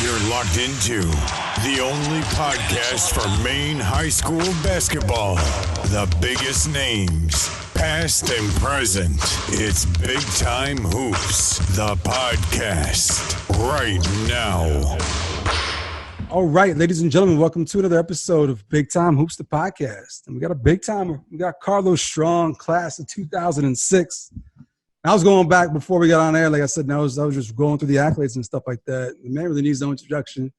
You're locked into the only podcast for Maine high school basketball. The biggest names, past and present. It's Big Time Hoops, the podcast, right now. All right, ladies and gentlemen, welcome to another episode of Big Time Hoops, the podcast. And we got a big timer. We got Carlos Strong, class of 2006. I was going back before we got on air. Like I said, I was just going through the accolades and stuff like that. The man really needs no introduction.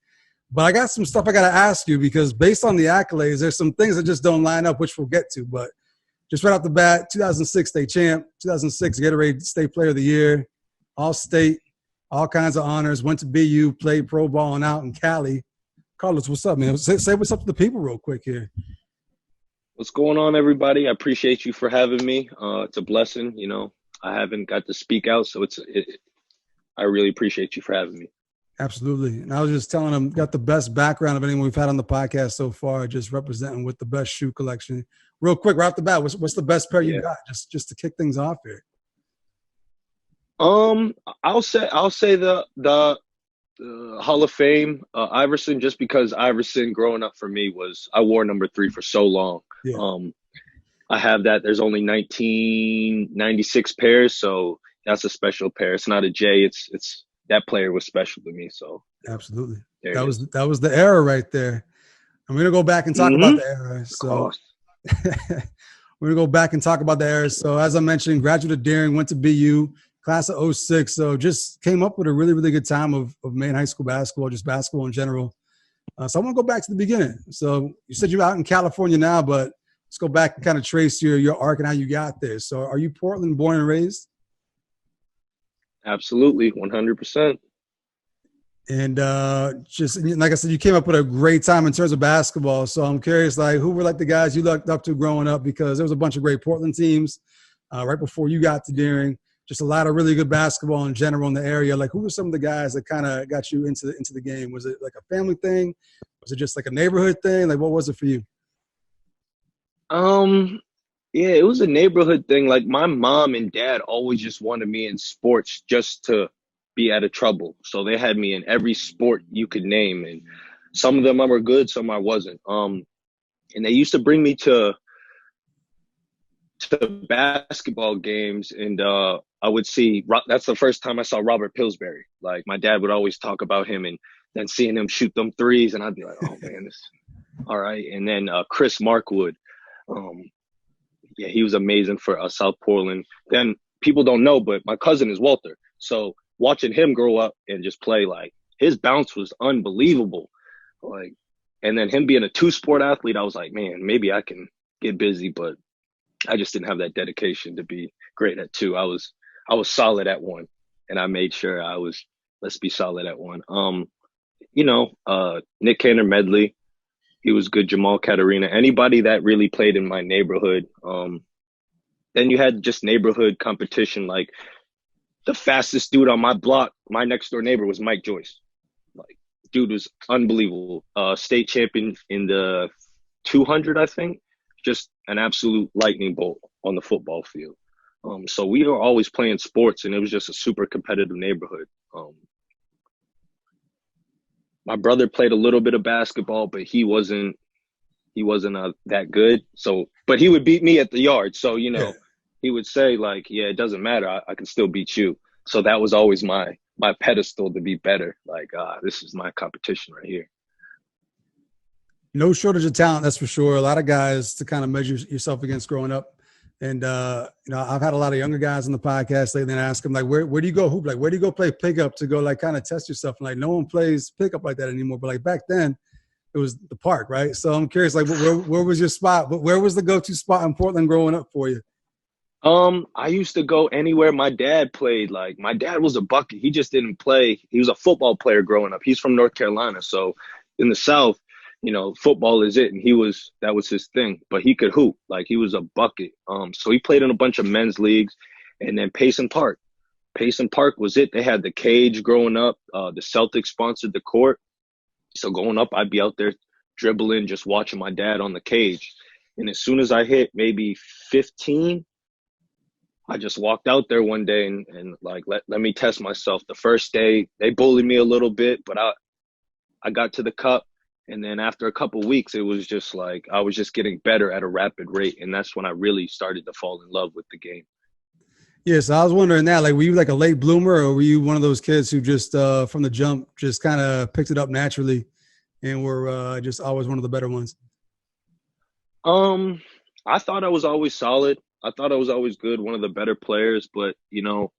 But I got some stuff I got to ask you because based on the accolades, there's some things that just don't line up, which we'll get to. But just right off the bat, 2006 state champ, 2006 Gatorade State Player of the Year, All-State, all kinds of honors, went to BU, played pro ball and out in Cali. Carlos, what's up, man? Say what's up to the people real quick here. What's going on, everybody? I appreciate you for having me. It's a blessing, you know. I haven't got to speak out, so I really appreciate you for having me. Absolutely. And I was just telling him, got the best background of anyone we've had on the podcast so far, just representing with the best shoe collection. Real quick, right off the bat, what's the best pair you got, just to kick things off here? I'll say the Hall of Fame Iverson, just because Iverson growing up for me I wore number 3 for so long. Yeah. I have that. There's only 1996 pairs, so that's a special pair. It's not a J. It's that player was special to me. So absolutely, that was the era right there. I'm gonna go back and talk about the era. So we're gonna go back and talk about the era. So as I mentioned, graduate of Deering, went to BU, class of 06. So just came up with a really, really good time of Maine high school basketball, just basketball in general. So I want to go back to the beginning. So you said you're out in California now, but let's go back and kind of trace your arc and how you got there. So are you Portland born and raised? Absolutely, 100%. And just like I said, you came up with a great time in terms of basketball. So I'm curious, like, who were like the guys you looked up to growing up? Because there was a bunch of great Portland teams right before you got to Deering. Just a lot of really good basketball in general in the area. Like, who were some of the guys that kind of got you into the game? Was it like a family thing? Was it just like a neighborhood thing? Like, what was it for you? Yeah, it was a neighborhood thing. Like, my mom and dad always just wanted me in sports just to be out of trouble. So they had me in every sport you could name. And some of them I were good, some I wasn't. And they used to bring me to basketball games, and I would see – that's the first time I saw Robert Pillsbury. Like, my dad would always talk about him, and then seeing him shoot them threes, and I'd be like, oh, man, this – all right. And then Chris Markwood. Yeah, he was amazing for South Portland. Then people don't know, but my cousin is Walter. So watching him grow up and just play, like, his bounce was unbelievable. Like, and then him being a 2-sport athlete, I was like, man, maybe I can get busy, but I just didn't have that dedication to be great at 2. I was solid at 1, and I made sure let's be solid at 1. Nick Cantor Medley. He was good. Jamal Katarina, anybody that really played in my neighborhood. Then you had just neighborhood competition. Like, the fastest dude on my block, my next door neighbor, was Mike Joyce. Like, dude was unbelievable. State champion in the 200, I think. Just an absolute lightning bolt on the football field. So we were always playing sports, and it was just a super competitive neighborhood. My brother played a little bit of basketball, but he wasn't that good. So, but he would beat me at the yard. So, he would say, like, yeah, it doesn't matter. I can still beat you. So that was always my pedestal to be better. Like, this is my competition right here. No shortage of talent, that's for sure. A lot of guys to kind of measure yourself against growing up. And, I've had a lot of younger guys on the podcast lately and ask them, like, where do you go hoop? Like, where do you go play pickup to go, like, kind of test yourself? And, like, no one plays pickup like that anymore. But, like, back then, it was the park, right? So I'm curious, like, where was your spot? Where was the go-to spot in Portland growing up for you? I used to go anywhere my dad played. Like, my dad was a bucket. He just didn't play. He was a football player growing up. He's from North Carolina. So in the South, football is it. And that was his thing, but he could hoop. Like, he was a bucket. So he played in a bunch of men's leagues, and then Payson Park was it. They had the cage growing up. The Celtics sponsored the court. So going up, I'd be out there dribbling, just watching my dad on the cage. And as soon as I hit maybe 15, I just walked out there one day and like, let me test myself. The first day, they bullied me a little bit, but I got to the cup. And then after a couple weeks, it was just like I was just getting better at a rapid rate. And that's when I really started to fall in love with the game. Yeah, so I was wondering that, like, were you like a late bloomer, or were you one of those kids who just from the jump just kind of picked it up naturally and were just always one of the better ones? I thought I was always solid. I thought I was always good, one of the better players, but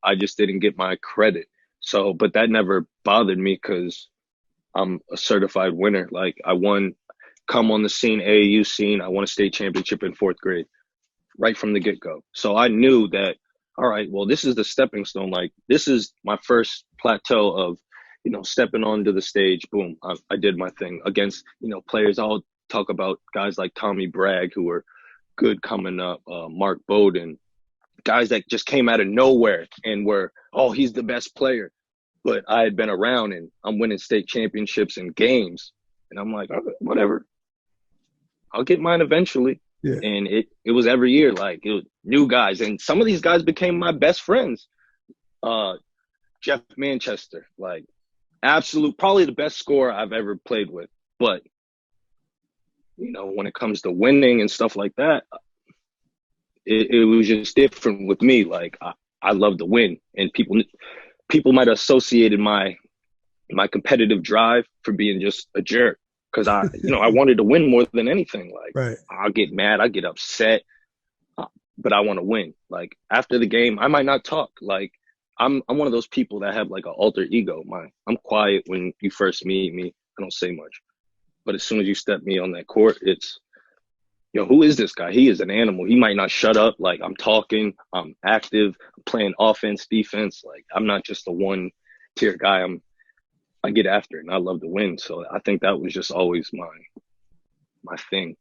I just didn't get my credit. So, but that never bothered me because I'm a certified winner. Like I won, come on the scene, AAU scene. I won a state championship in fourth grade, right from the get go. So I knew that, all right, well, this is the stepping stone. Like this is my first plateau of, stepping onto the stage. Boom, I did my thing against, players. I'll talk about guys like Tommy Bragg who were good coming up, Mark Bowden, guys that just came out of nowhere and were, oh, he's the best player. But I had been around and I'm winning state championships and games. And I'm like, okay, whatever. I'll get mine eventually. Yeah. And it was every year, like it was new guys. And some of these guys became my best friends. Jeff Manchester, like probably the best scorer I've ever played with. But, when it comes to winning and stuff like that, it was just different with me. Like I love to win, and people might have associated my competitive drive for being just a jerk because I wanted to win more than anything. Like right. I'll get mad, I get upset, but I want to win. Like after the game, I might not talk. Like I'm one of those people that have like an alter ego. I'm quiet when you first meet me. I don't say much, but as soon as you step me on that court, it's who is this guy? He is an animal. He might not shut up. Like I'm talking, I'm active, I'm playing offense, defense. Like I'm not just a one tier guy. I get after it and I love to win. So I think that was just always my thing.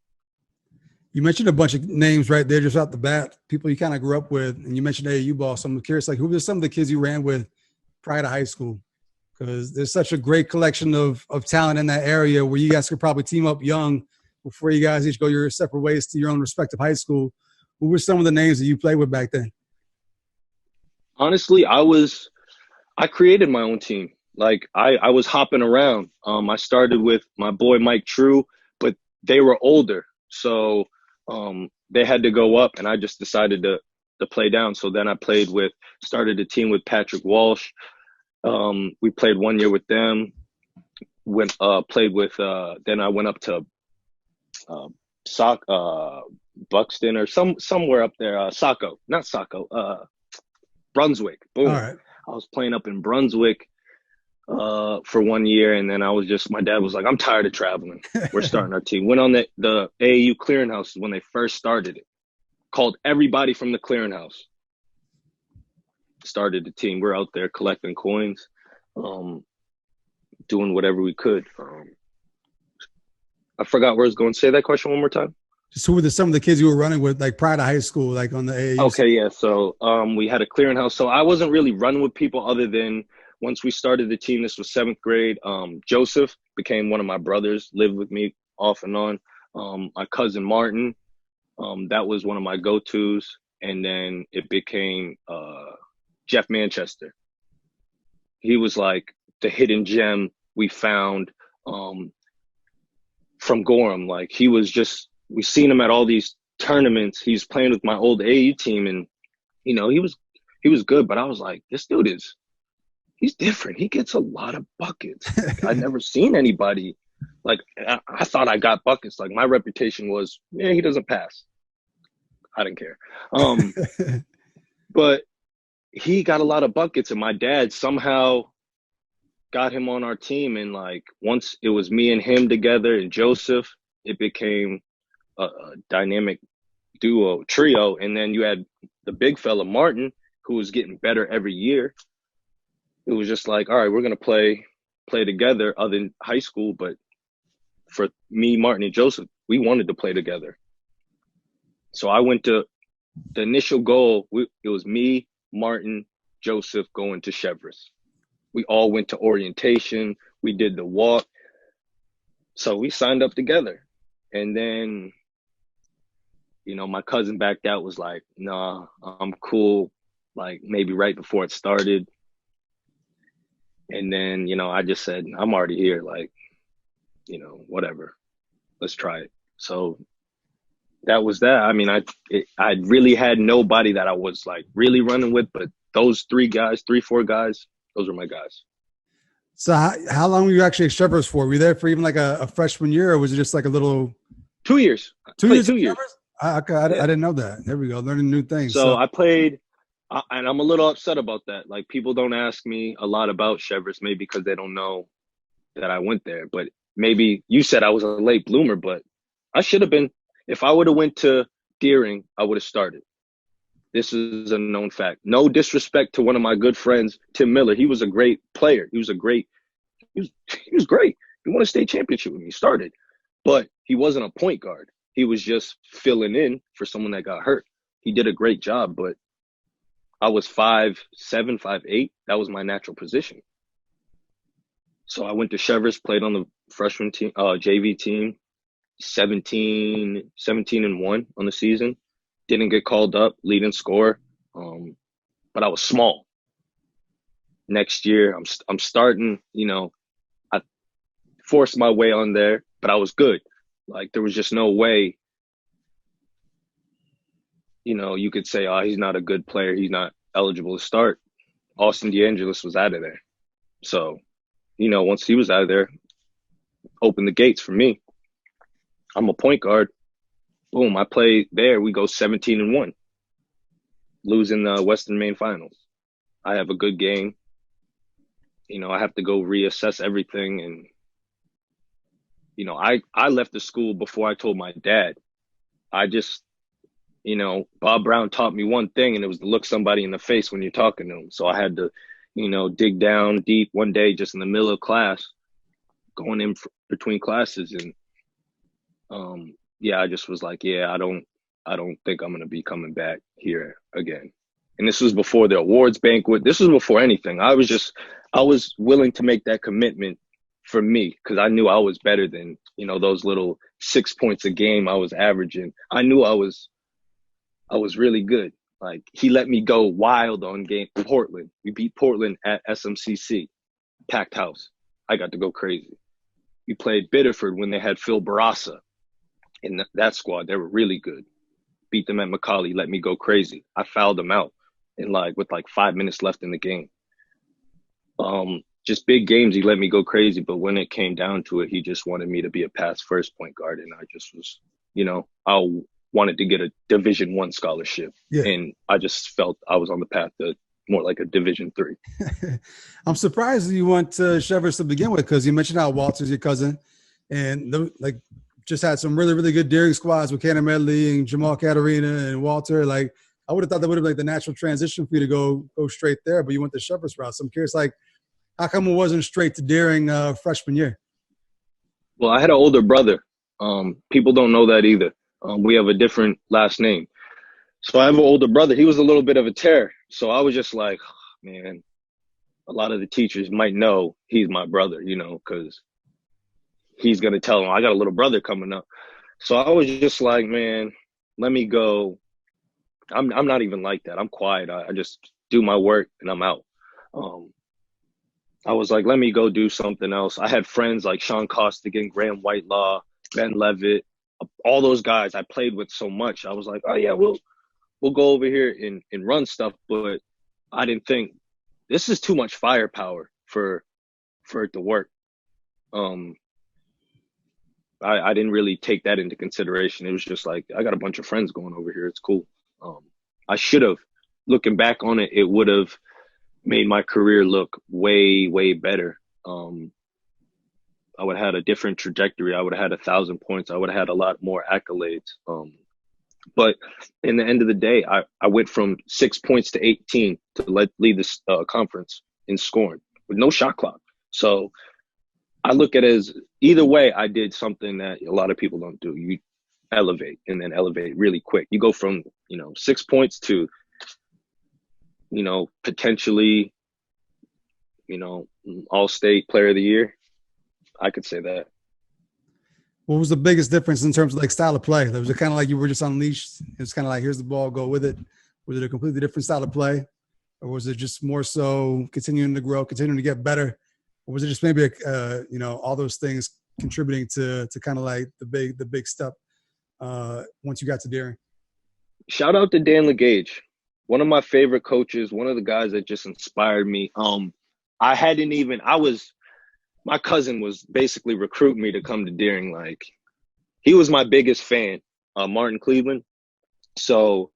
You mentioned a bunch of names right there just out the bat, people you kind of grew up with, and you mentioned AAU ball. So I'm curious, like who were some of the kids you ran with prior to high school? Because there's such a great collection of talent in that area where you guys could probably team up young before you guys each go your separate ways to your own respective high school. Who were some of the names that you played with back then? Honestly, I created my own team. Like I was hopping around. I started with my boy Mike True, but they were older. So they had to go up and I just decided to play down. So then I started a team with Patrick Walsh. We played 1 year with them. Played with, then I went up to Buxton or somewhere up there, Brunswick. Boom. All right. I was playing up in Brunswick for 1 year, and then my dad was like, I'm tired of traveling. We're starting our team. Went on the AAU clearinghouse when they first started it. Called everybody from the clearinghouse. Started the team. We're out there collecting coins, doing whatever we could. I forgot where I was going. Say that question one more time. Just who were some of the kids you were running with, like prior to high school, like on the AAU? Okay, yeah. So we had a clearinghouse. So I wasn't really running with people other than once we started the team. This was 7th grade. Joseph became one of my brothers, lived with me off and on. My cousin Martin, that was one of my go-tos. And then it became Jeff Manchester. He was like the hidden gem we found from Gorham. Like he was we seen him at all these tournaments. He's playing with my old AAU team and, he was good, but I was like, this dude he's different. He gets a lot of buckets. I'd never seen anybody. Like I thought I got buckets. Like my reputation was, he doesn't pass. I didn't care. But he got a lot of buckets and my dad somehow got him on our team. And like, once it was me and him together and Joseph, it became a dynamic trio. And then you had the big fella, Martin, who was getting better every year. It was just like, all right, we're going to play together other than high school. But for me, Martin and Joseph, we wanted to play together. So I went to the initial goal. It was me, Martin, Joseph going to Chevrolet. We all went to orientation. We did the walk. So we signed up together. And then, my cousin backed out, was like, nah, I'm cool. Like maybe right before it started. And then, I just said, I'm already here. Like whatever. Let's try it. So that was that. I mean, I really had nobody that I was like really running with, but those 4 guys, those were my guys. So how long were you actually at Chevrolet's for? Were you there for even like a freshman year, or was it just like a little 2 years? 2 years? 2 years. I didn't know that. There we go. Learning new things. So I played, and I'm a little upset about that. Like, people don't ask me a lot about Chevrolet's, maybe because they don't know that I went there. But maybe you said I was a late bloomer, but I should have been. If I would have went to Deering, I would have started. This is a known fact. No disrespect to one of my good friends, Tim Miller. He was a great player. He was great. He won a state championship with me. He started, but he wasn't a point guard. He was just filling in for someone that got hurt. He did a great job, but I was 5'7", 5'8". That was my natural position. So I went to Chevrolet's, played on the freshman team, JV team, 17-1 on the season. Didn't get called up, leading scorer, but I was small. Next year, I'm starting. I forced my way on there, but I was good. Like, there was just no way. You could say, "Oh, he's not a good player. He's not eligible to start." Austin DeAngelis was out of there, so once he was out of there, opened the gates for me. I'm a point guard. Boom, I play there. We go 17-1, losing the Western Maine Finals. I have a good game. I have to go reassess everything. And, I left the school before I told my dad. I just, Bob Brown taught me one thing, and it was to look somebody in the face when you're talking to them. So I had to, dig down deep one day just in the middle of class, going in between classes. And, I just was like, I don't think I'm going to be coming back here again. And this was before the awards banquet. This was before anything. I was willing to make that commitment for me, because I knew I was better than, those little 6 points a game I was averaging. I knew I was really good. Like, he let me go wild on game Portland. We beat Portland at SMCC, packed house. I got to go crazy. We played Biddeford when they had Phil Barassa. In that squad, they were really good. Beat them at McCauley, let me go crazy. I fouled them out with 5 minutes left in the game. Just big games, he let me go crazy. But when it came down to it, he just wanted me to be a pass first point guard. And I just was, I wanted to get a Division I scholarship. Yeah. And I just felt I was on the path to more like a Division III. I'm surprised you went to Chevrolet to begin with, because you mentioned how Walter's your cousin. And just had some really, really good Deering squads with Cannon Medley and Jamal Caterina and Walter. Like, I would have thought that would have been the natural transition for you to go straight there, but you went the Chevrolet's route. So I'm curious, how come it wasn't straight to Deering freshman year? Well, I had an older brother. People don't know that either. We have a different last name. So I have an older brother. He was a little bit of a terror. So I was just like, man, a lot of the teachers might know he's my brother, because he's going to tell him, I got a little brother coming up. So I was just like, man, let me go. I'm not even like that. I'm quiet. I just do my work and I'm out. I was like, let me go do something else. I had friends like Sean Costigan, Graham Whitelaw, Ben Levitt, all those guys I played with so much. I was like, oh yeah, we'll go over here and run stuff. But I didn't think this is too much firepower for it to work. I didn't really take that into consideration. It was just like, I got a bunch of friends going over here. It's cool. I should have, looking back on it, it would have made my career look way, way better. I would have had a different trajectory. I would have had 1,000 points. I would have had a lot more accolades. But in the end of the day, I went from 6 points to 18 to lead this conference in scoring with no shot clock. So I look at it as either way, I did something that a lot of people don't do. You elevate and then elevate really quick. You go from, 6 points to, potentially, all-state player of the year. I could say that. What was the biggest difference in terms of style of play? Was it kind of like you were just unleashed? It was kind of like, here's the ball, go with it. Was it a completely different style of play? Or was it just more so continuing to grow, continuing to get better? Or was it just maybe, all those things contributing to kind of like the big step once you got to Deering? Shout out to Dan LeGage, one of my favorite coaches, one of the guys that just inspired me. My cousin was basically recruiting me to come to Deering. Like, he was my biggest fan, Martin Cleveland. So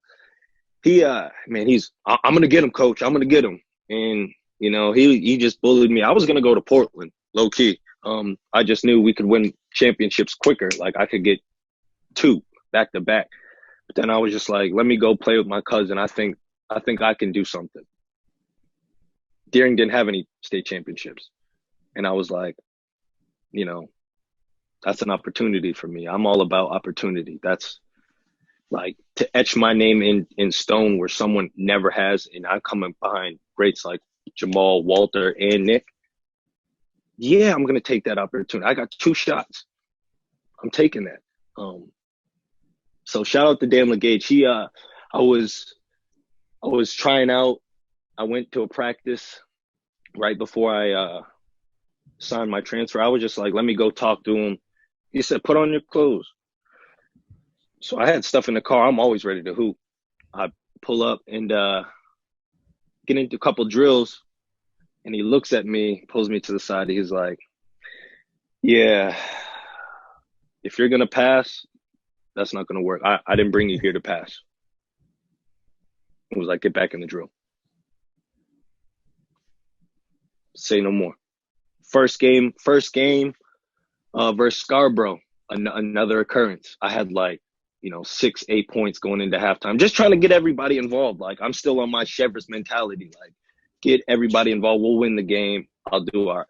I'm going to get him, coach. I'm going to get him. And, he just bullied me. I was going to go to Portland, low key. I just knew we could win championships quicker. Like, I could get 2 back to back. But then I was just like, let me go play with my cousin. I think I can do something. Deering didn't have any state championships. And I was like, that's an opportunity for me. I'm all about opportunity. That's like to etch my name in stone where someone never has. And I come in behind greats like Jamal, Walter, and Nick. Yeah, I'm going to take that opportunity. I got 2 shots. I'm taking that. So shout out to Dan LeGage. I was trying out. I went to a practice right before I signed my transfer. I was just like, let me go talk to him. He said, put on your clothes. So I had stuff in the car. I'm always ready to hoop. I pull up and get into a couple drills, and he looks at me, pulls me to the side. He's like, yeah, if you're going to pass, that's not going to work. I didn't bring you here to pass. It was like, get back in the drill. Say no more. First game versus Scarborough, another occurrence. I had 6-8 points going into halftime, just trying to get everybody involved. Like, I'm still on my Chevrolet mentality. Like, get everybody involved. We'll win the game. I'll do our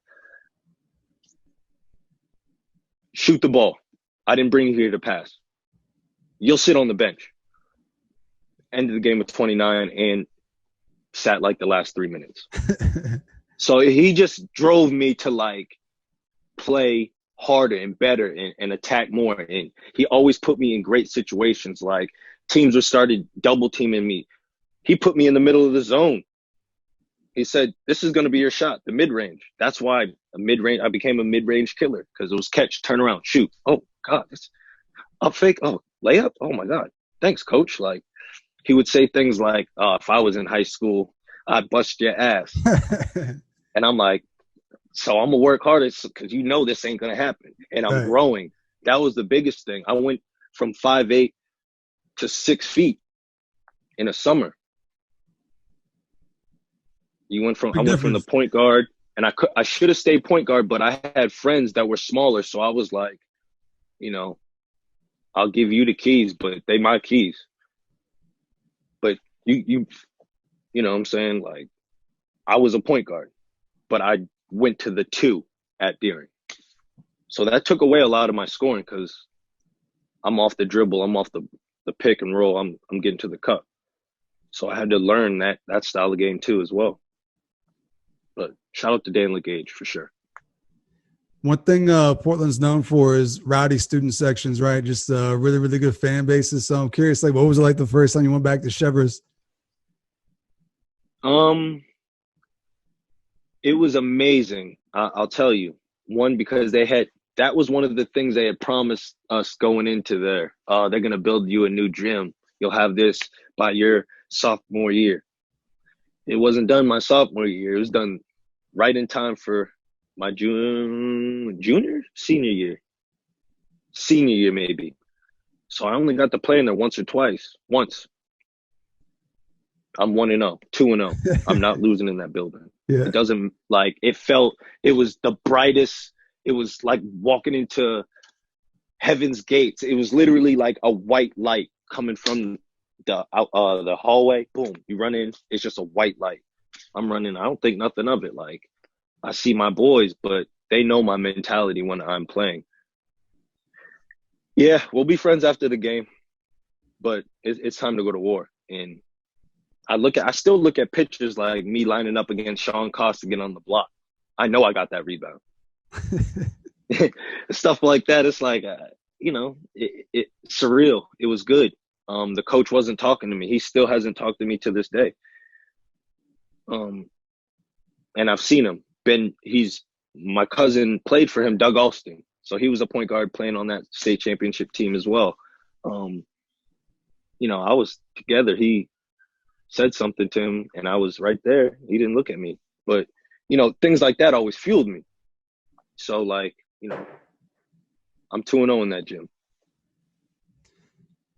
shoot the ball. I didn't bring you here to pass. You'll sit on the bench. Ended the game with 29 and sat like the last 3 minutes. So he just drove me to play harder and better and attack more. And he always put me in great situations. Like, teams were started double teaming me. He put me in the middle of the zone. He said, this is going to be your shot, the mid-range. That's why I became a mid-range killer, because it was catch, turn around, shoot. Oh, God, it's up fake. Oh, layup. Oh, my God. Thanks, coach. Like, he would say things like, if I was in high school, I'd bust your ass. And I'm like, so I'm going to work harder because this ain't going to happen. And I'm growing. That was the biggest thing. I went from 5'8" to 6 feet in a summer. I went from the point guard, and I should have stayed point guard, but I had friends that were smaller. So I was like, I'll give you the keys, but they my keys. But you know what I'm saying? Like, I was a point guard, but I went to the 2 at Deering. So that took away a lot of my scoring because I'm off the dribble. I'm off the pick and roll. I'm getting to the cup. So I had to learn that style of game too as well. But shout out to Dan LeGage for sure. One thing Portland's known for is rowdy student sections, right? Just really, really good fan bases. So I'm curious, what was it like the first time you went back to Chevrolet? It was amazing. I'll tell you. One, because that was one of the things they had promised us going into there. They're going to build you a new gym. You'll have this by your sophomore year. It wasn't done my sophomore year. It was done right in time for my senior year maybe. So I only got to play in there once. I'm 1-0, 2-0. I'm not losing in that building. Yeah. It doesn't it was the brightest. It was like walking into heaven's gates. It was literally like a white light coming from the hallway. Boom, you run in. It's just a white light. I'm running. I don't think nothing of it. Like, I see my boys, but they know my mentality when I'm playing. Yeah, we'll be friends after the game, but it's time to go to war. And I still look at pictures like me lining up against Sean Costigan on the block. I know I got that rebound. Stuff like that. It's like, it's surreal. It was good. The coach wasn't talking to me. He still hasn't talked to me to this day. And I've seen him. My cousin played for him, Doug Alston. So he was a point guard playing on that state championship team as well. You know, I was together. He said something to him, and I was right there. He didn't look at me. But, you know, things like that always fueled me. So, like, you know, I'm 2-0 in that gym.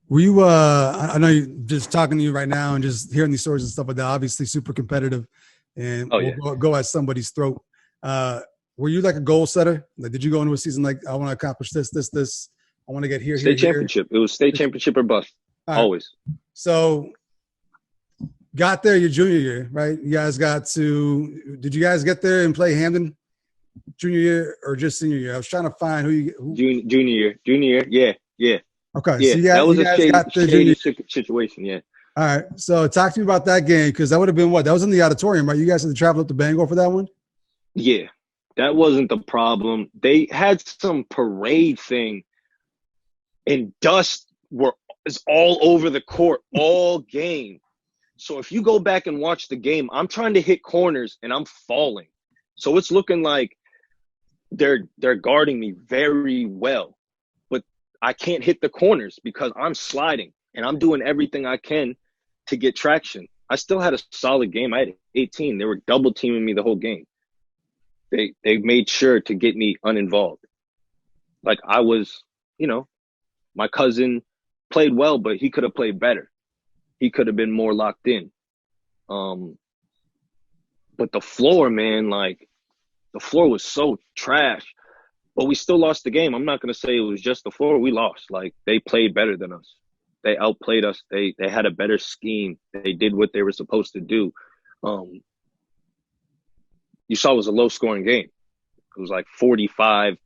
Were you, I know you just talking to you right now and just hearing these stories and stuff like that, obviously super competitive and we'll go at somebody's throat. Were you like a goal setter? Like, did you go into a season like, I want to accomplish this. I want to get here, State championship. It was state championship or bust. Right. Always. So got there your junior year, right? You guys did you guys get there and play Hampden junior year or just senior year? I was trying to find Junior year. Yeah. Okay. Yeah, so that was a shady situation. Yeah. All right. So talk to me about that game, because that would have been what? That was in the auditorium, right? You guys had to travel up to Bangor for that one? Yeah. That wasn't the problem. They had some parade thing, and dust is all over the court all game. So if you go back and watch the game, I'm trying to hit corners and I'm falling. So it's looking like they're guarding me very well. But I can't hit the corners because I'm sliding and I'm doing everything I can to get traction. I still had a solid game. I had 18. They were double teaming me the whole game. They made sure to get me uninvolved. Like I was, you know, my cousin played well, but he could have played better. He could have been more locked in. But the floor, man, like the floor was so trash. But we still lost the game. I'm not going to say it was just the floor. We lost. Like they played better than us. They outplayed us. They had a better scheme. They did what they were supposed to do. You saw it was a low-scoring game. It was like 45.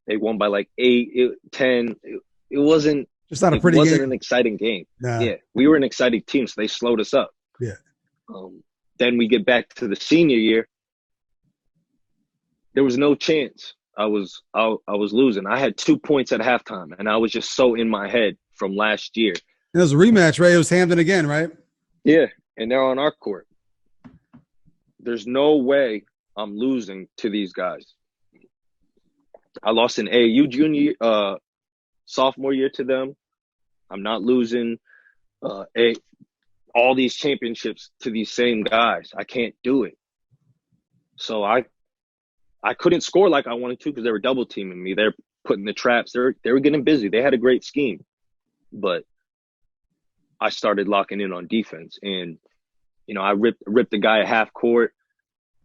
They won by like 8, 10. It wasn't. It's not a pretty game. It wasn't an exciting game. Nah. Yeah, we were an exciting team, so they slowed us up. Yeah. Then we get back to the senior year. There was no chance. I was losing. I had 2 points at halftime, and I was just so in my head from last year. It was a rematch, right? It was Hampden again, right? Yeah, and they're on our court. There's no way I'm losing to these guys. I lost in AAU sophomore year to them. I'm not losing all these championships to these same guys. I can't do it. So I couldn't score like I wanted to because they were double teaming me. They're putting the traps. They were getting busy. They had a great scheme, but I started locking in on defense, and you know I ripped the guy at half court.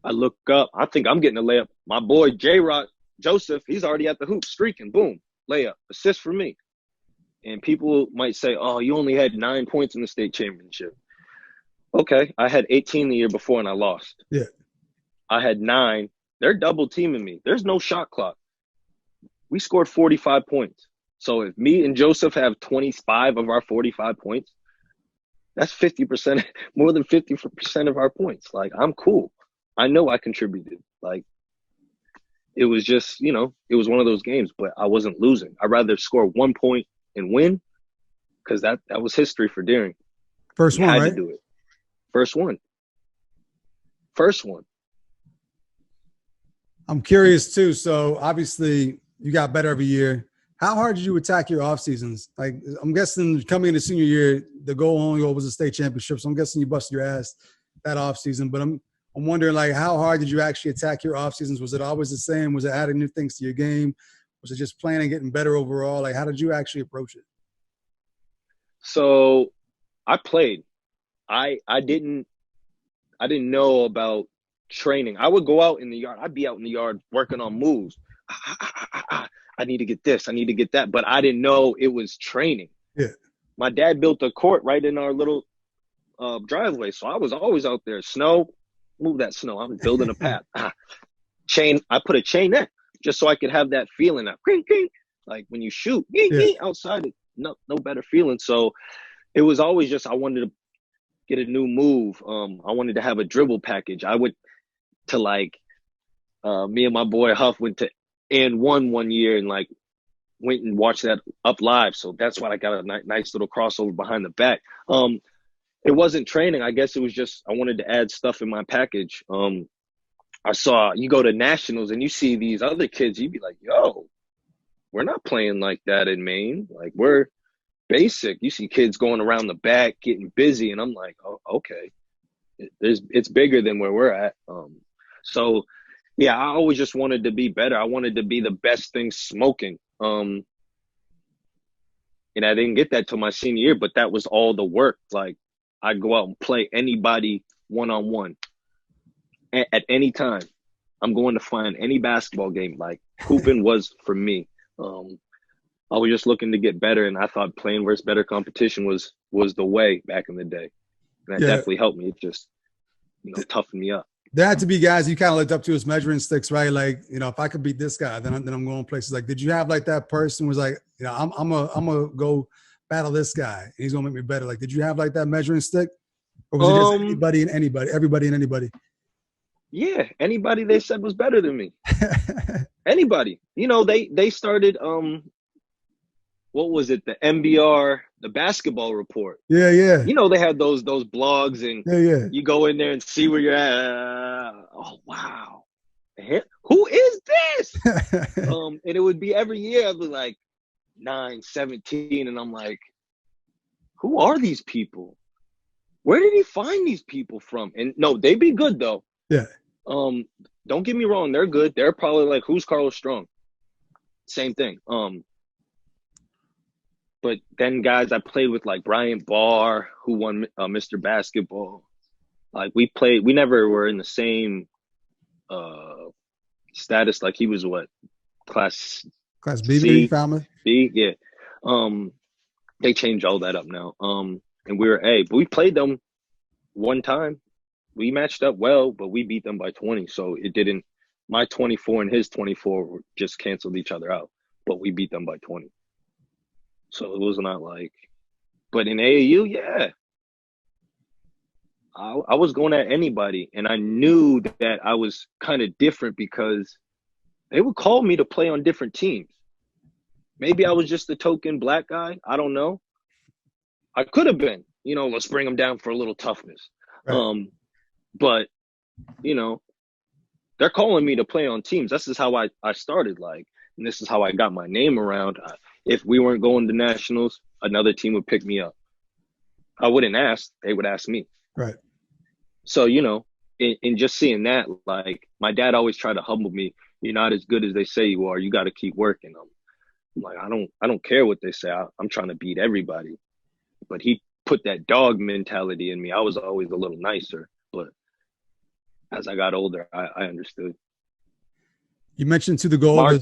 I look up. I think I'm getting a layup. My boy J-Rock Joseph, he's already at the hoop streaking. Boom, layup, assist for me. And people might say, "Oh, you only had 9 points in the state championship." Okay, I had 18 the year before and I lost. Yeah, I had 9. They're double teaming me. There's no shot clock. We scored 45 points. So if me and Joseph have 25 of our 45 points, that's 50%, more than 50% of our points. Like, I'm cool. I know I contributed. Like, it was just, you know, it was one of those games, but I wasn't losing. I'd rather score 1 point and win because that was history for Deering. First one, right? To do it. First one. I'm curious too. So obviously you got better every year. How hard did you attack your off seasons? Like I'm guessing coming into senior year, the only goal was the state championship. So I'm guessing you busted your ass that off season. But I'm wondering, like, how hard did you actually attack your off seasons? Was it always the same? Was it adding new things to your game? Was it just playing and getting better overall? Like, how did you actually approach it? So I played. I didn't know about training. I would go out in the yard. I'd be out in the yard working on moves. I need to get this. I need to get that. But I didn't know it was training. Yeah. My dad built a court right in our little driveway. So I was always out there. Snow, move that snow. I'm building a path. Chain. I put a chain there just so I could have that feeling. Like when you shoot outside, no better feeling. So it was always just I wanted to get a new move. I wanted to have a dribble package. I went to me and my boy Huff went to and one year and went and watched that up live. So that's why I got a nice little crossover behind the back. It wasn't training. I guess it was just I wanted to add stuff in my package. I saw you go to nationals and you see these other kids. You'd be like, yo, we're not playing like that in Maine. Like, we're basic. You see kids going around the back getting busy, and I'm like, oh, okay. It's bigger than where we're at. So yeah, I always just wanted to be better. I wanted to be the best thing smoking. And I didn't get that till my senior year, but that was all the work. Like, I'd go out and play anybody one-on-one at any time. I'm going to find any basketball game. Like, hooping was for me. I was just looking to get better, and I thought playing where it's better competition was the way back in the day. And that definitely helped me. It just, toughened me up. There had to be guys you kind of looked up to as measuring sticks, right? Like, if I could beat this guy, then I'm going places. Like, did you have like that person was like, I'm gonna go battle this guy, and he's gonna make me better? Like, did you have like that measuring stick, or was it just anybody and anybody, everybody and anybody? Yeah, anybody they said was better than me. Anybody. They started what was it? The MBR, the basketball report. Yeah. They had those blogs, and you go in there and see where you're at. Oh wow, who is this? And it would be every year. I'd be like 9, 17, and I'm like, who are these people? Where did he find these people from? And no, they be good though. Yeah. Don't get me wrong, they're good. They're probably like, who's Carlos Strong? Same thing. But then guys I played with, like Brian Barr, who won Mr. Basketball. Like, we never were in the same status. Like, he was what? Class B, C, family? B, yeah. They changed all that up now. And we were A. But we played them one time. We matched up well, but we beat them by 20. So it didn't – my 24 and his 24 just canceled each other out. But we beat them by 20. So it was not like – but in AAU, yeah. I was going at anybody, and I knew that I was kind of different because they would call me to play on different teams. Maybe I was just the token black guy. I don't know. I could have been. Let's bring them down for a little toughness. Right. But, they're calling me to play on teams. This is how I started, like, and this is how I got my name around. If we weren't going to nationals, another team would pick me up. I wouldn't ask. They would ask me. Right. So, in just seeing that, like, my dad always tried to humble me. You're not as good as they say you are. You got to keep working. I'm like, I don't care what they say. I'm trying to beat everybody. But he put that dog mentality in me. I was always a little nicer, but as I got older, I understood. You mentioned to the goal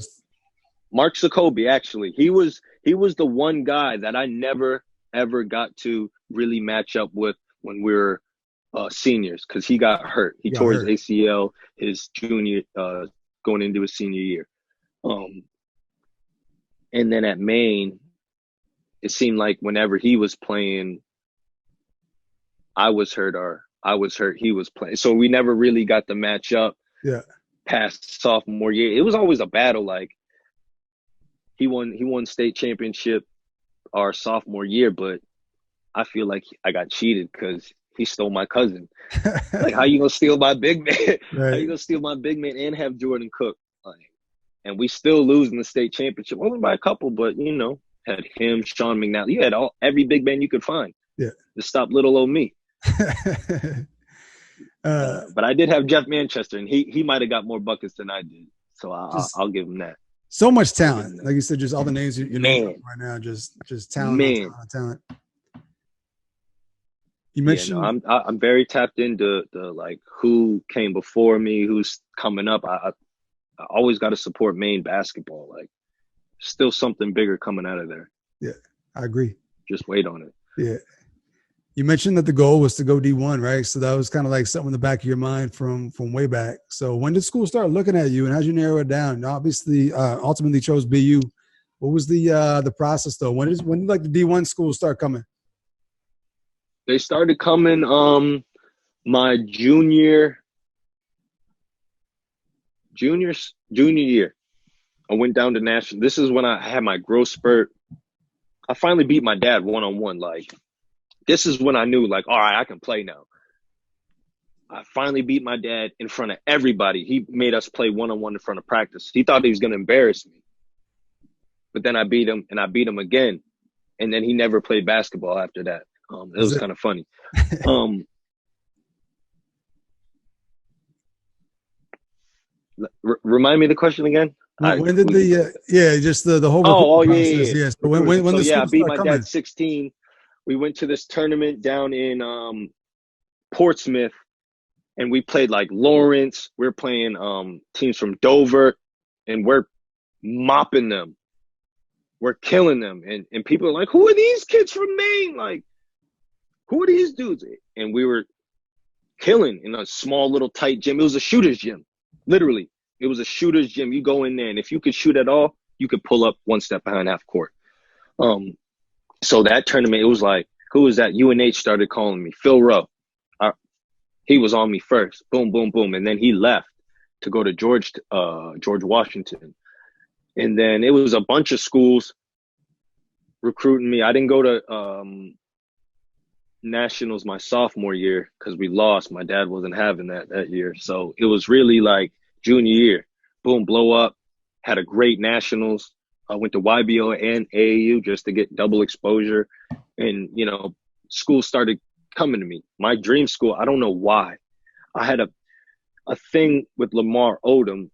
Mark Jacoby, actually. He was the one guy that I never, ever got to really match up with when we were seniors, because he got hurt. He tore his ACL his junior, going into his senior year. And then at Maine, it seemed like whenever he was playing, I was hurt, he was playing. So we never really got the match up. Yeah. Past sophomore year. It was always a battle. Like, he won state championship our sophomore year, but I feel like I got cheated because he stole my cousin. Like, how you gonna steal my big man? Right. How you gonna steal my big man and have Jordan Cook? Like, and we still lose in the state championship, only by a couple, but had him, Sean McNally. You had every big man you could find. Yeah. To stop little old me. But I did have Jeff Manchester, and he might have got more buckets than I did. So I'll give him that. So much talent, like you said, just all the names you're naming right now, just talent, talent. You mentioned, I'm very tapped into the like who came before me, who's coming up. I always got to support Maine basketball. Like, still something bigger coming out of there. Yeah, I agree. Just wait on it. Yeah. You mentioned that the goal was to go D1, right? So that was kind of like something in the back of your mind from way back. So when did school start looking at you, and how'd you narrow it down? You obviously, ultimately chose BU. What was the process though? When did like the D1 schools start coming? They started coming my junior year. I went down to national. This is when I had my growth spurt. I finally beat my dad one-on-one. Like, this is when I knew, like, all right, I can play now. I finally beat my dad in front of everybody. He made us play one-on-one in front of practice. He thought he was going to embarrass me. but then I beat him and I beat him again. And then he never played basketball after that. It was kind of funny. Remind me the question again. When did just the whole process? Yeah. So when the I schools beat start my coming? dad 16. We went to this tournament down in Portsmouth, and we played like Lawrence. We were playing teams from Dover, and we're mopping them. We're killing them. And people are like, who are these kids from Maine? Like, who are these dudes? And we were killing in a small little tight gym. It was a shooter's gym, literally. It was a shooter's gym. You go in there, and if you could shoot at all, you could pull up one step behind half court. So that tournament, it was like, who was that? UNH started calling me. Phil Rowe. He was on me first. Boom, boom, boom. And then he left to go to George Washington. And then it was a bunch of schools recruiting me. I didn't go to nationals my sophomore year because we lost. My dad wasn't having that year. So it was really like junior year. Boom, blow up. Had a great nationals. I went to YBO and AAU just to get double exposure. And, schools started coming to me. My dream school, I don't know why. I had a thing with Lamar Odom.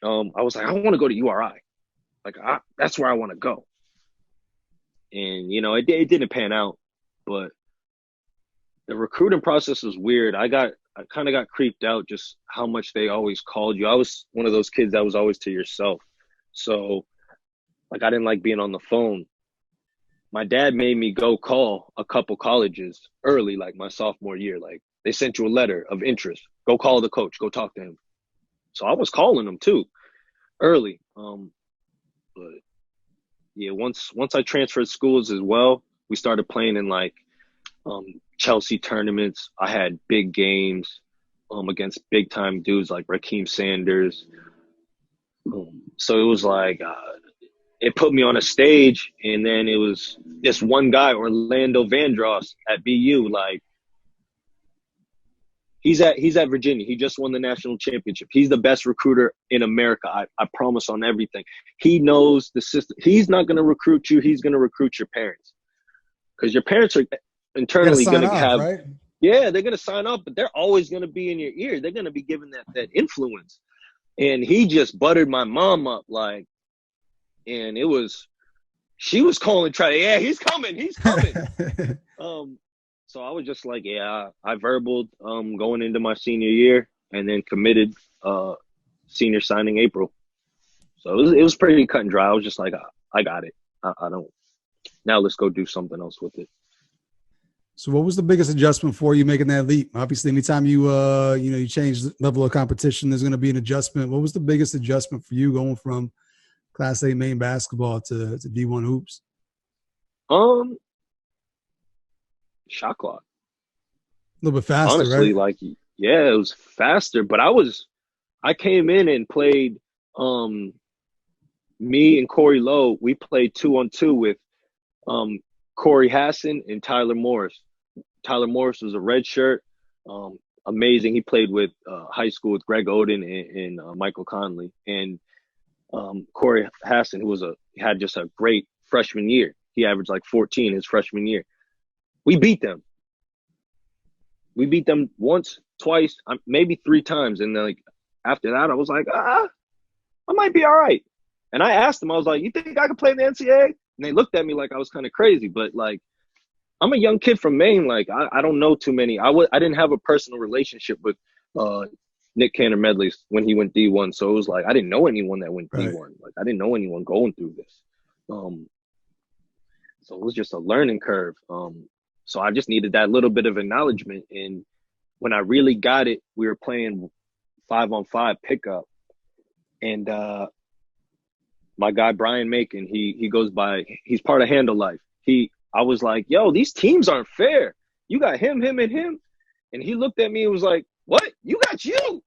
I was like, I want to go to URI. Like, that's where I want to go. And, it didn't pan out. But the recruiting process was weird. I kind of got creeped out just how much they always called you. I was one of those kids that was always to yourself. So, like, I didn't like being on the phone. My dad made me go call a couple colleges early, like my sophomore year. Like, they sent you a letter of interest. Go call the coach. Go talk to him. So I was calling them too early. But yeah, once I transferred schools as well, we started playing in like Chelsea tournaments. I had big games against big time dudes like Raheem Sanders. So it was like it put me on a stage, and then it was this one guy, Orlando Vandross at BU. Like, he's at Virginia. He just won the national championship. He's the best recruiter in America. I promise on everything. He knows the system. He's not going to recruit you. He's going to recruit your parents, because your parents are internally going to have, right? Yeah, they're going to sign up, but they're always going to be in your ear. They're going to be given that influence. And he just buttered my mom up, like, and she was calling, he's coming. So I was just like, I verbaled going into my senior year, and then committed senior signing April. So it was pretty cut and dry. I was just like, I got it. I don't. Now let's go do something else with it. So what was the biggest adjustment for you making that leap? Obviously, anytime you change the level of competition, there's going to be an adjustment. What was the biggest adjustment for you going from Class A Maine basketball to D1 hoops? Shot clock. A little bit faster, honestly, right? It was faster. But I came in and played. Me and Corey Lowe, we played 2-on-2 with Corey Hassan and Tyler Morris. Tyler Morris was a red shirt. Amazing. He played with high school with Greg Oden and Michael Conley. And Corey Hassan, who had just a great freshman year. He averaged like 14 his freshman year. We beat them. We beat them once, twice, maybe 3 times. And then, like, after that, I was like, I might be all right. And I asked them, I was like, you think I could play in the NCAA? And they looked at me like I was kind of crazy. But, like, I'm a young kid from Maine. Like, I don't know too many. I didn't have a personal relationship with Nick Cantor-Medley when he went D1. So it was like I didn't know anyone that went D1. Like, I didn't know anyone going through this. So it was just a learning curve. So I just needed that little bit of acknowledgement. And when I really got it, we were playing 5-on-5 pickup. And my guy, Brian Macon, he goes by, he's part of Handle Life. I was like, yo, these teams aren't fair. You got him, and him. And he looked at me and was like, what? You got you.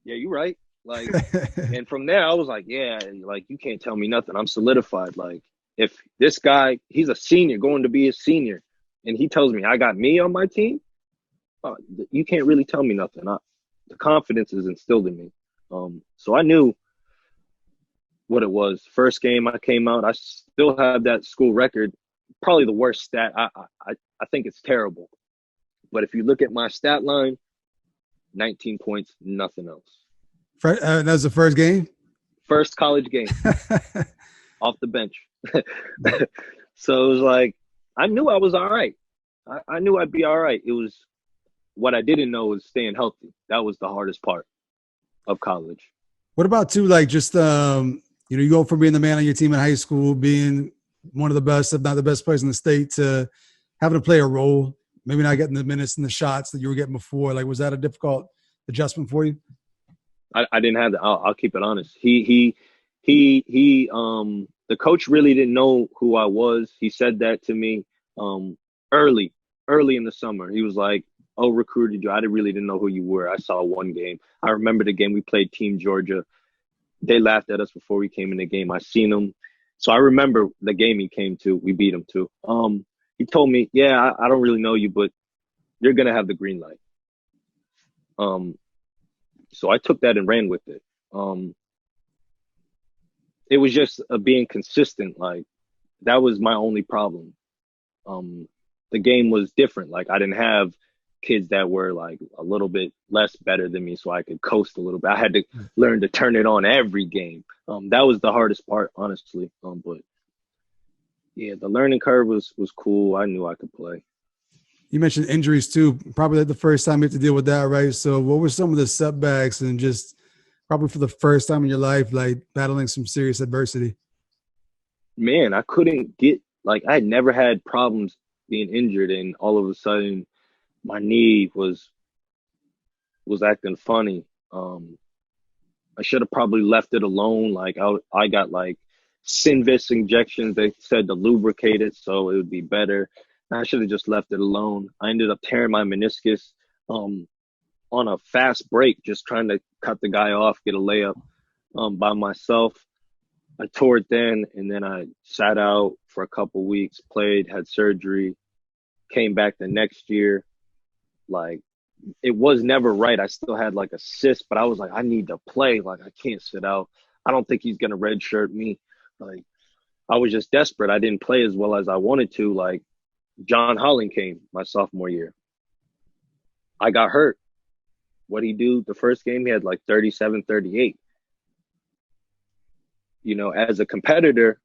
Yeah, you're right. Like, and from there, I was like, yeah, like, you can't tell me nothing. I'm solidified. Like, if this guy, he's a senior, going to be a senior, and he tells me I got me on my team, you can't really tell me nothing. The confidence is instilled in me. So I knew what it was. First game I came out, I still have that school record. Probably the worst stat. I think it's terrible. But if you look at my stat line, 19 points, nothing else. That was the first game? First college game off the bench. So it was like, I knew I was all right. I knew I'd be all right. It was what I didn't know was staying healthy. That was the hardest part of college. What about too, like just you go from being the man on your team in high school, being one of the best, if not the best players in the state, to having to play a role, maybe not getting the minutes and the shots that you were getting before. Like, was that a difficult adjustment for you? I didn't have that. I'll keep it honest. The coach really didn't know who I was. He said that to me early in the summer. He was like, "Oh, recruited you. I really didn't know who you were. I saw one game. I remember the game we played Team Georgia. They laughed at us before we came in the game. I seen them. So I remember the game he came to. We beat him too. He told me, yeah, I don't really know you, but you're going to have the green light. So I took that and ran with it. It was just being consistent. Like, that was my only problem. The game was different. Like, I didn't have kids that were like a little bit less better than me, so I could coast a little bit. I had to learn to turn it on every game. That was the hardest part, honestly. But yeah, the learning curve was cool. I knew I could play. You mentioned injuries too. Probably the first time you have to deal with that, right? So what were some of the setbacks and just probably for the first time in your life, like battling some serious adversity? Man, I couldn't get, like, I had never had problems being injured, and all of a sudden my knee was acting funny. I should have probably left it alone. Like, I got like Synvis injections. They said to lubricate it so it would be better. I should have just left it alone. I ended up tearing my meniscus on a fast break, just trying to cut the guy off, get a layup by myself. I tore it then, and then I sat out for a couple weeks, played, had surgery, came back the next year. Like, it was never right. I still had like a cyst, but I was like, I need to play. Like, I can't sit out. I don't think he's going to redshirt me. Like, I was just desperate. I didn't play as well as I wanted to. Like, John Holland came my sophomore year. I got hurt. What'd he do? The first game, he had like 37, 38. You know, as a competitor,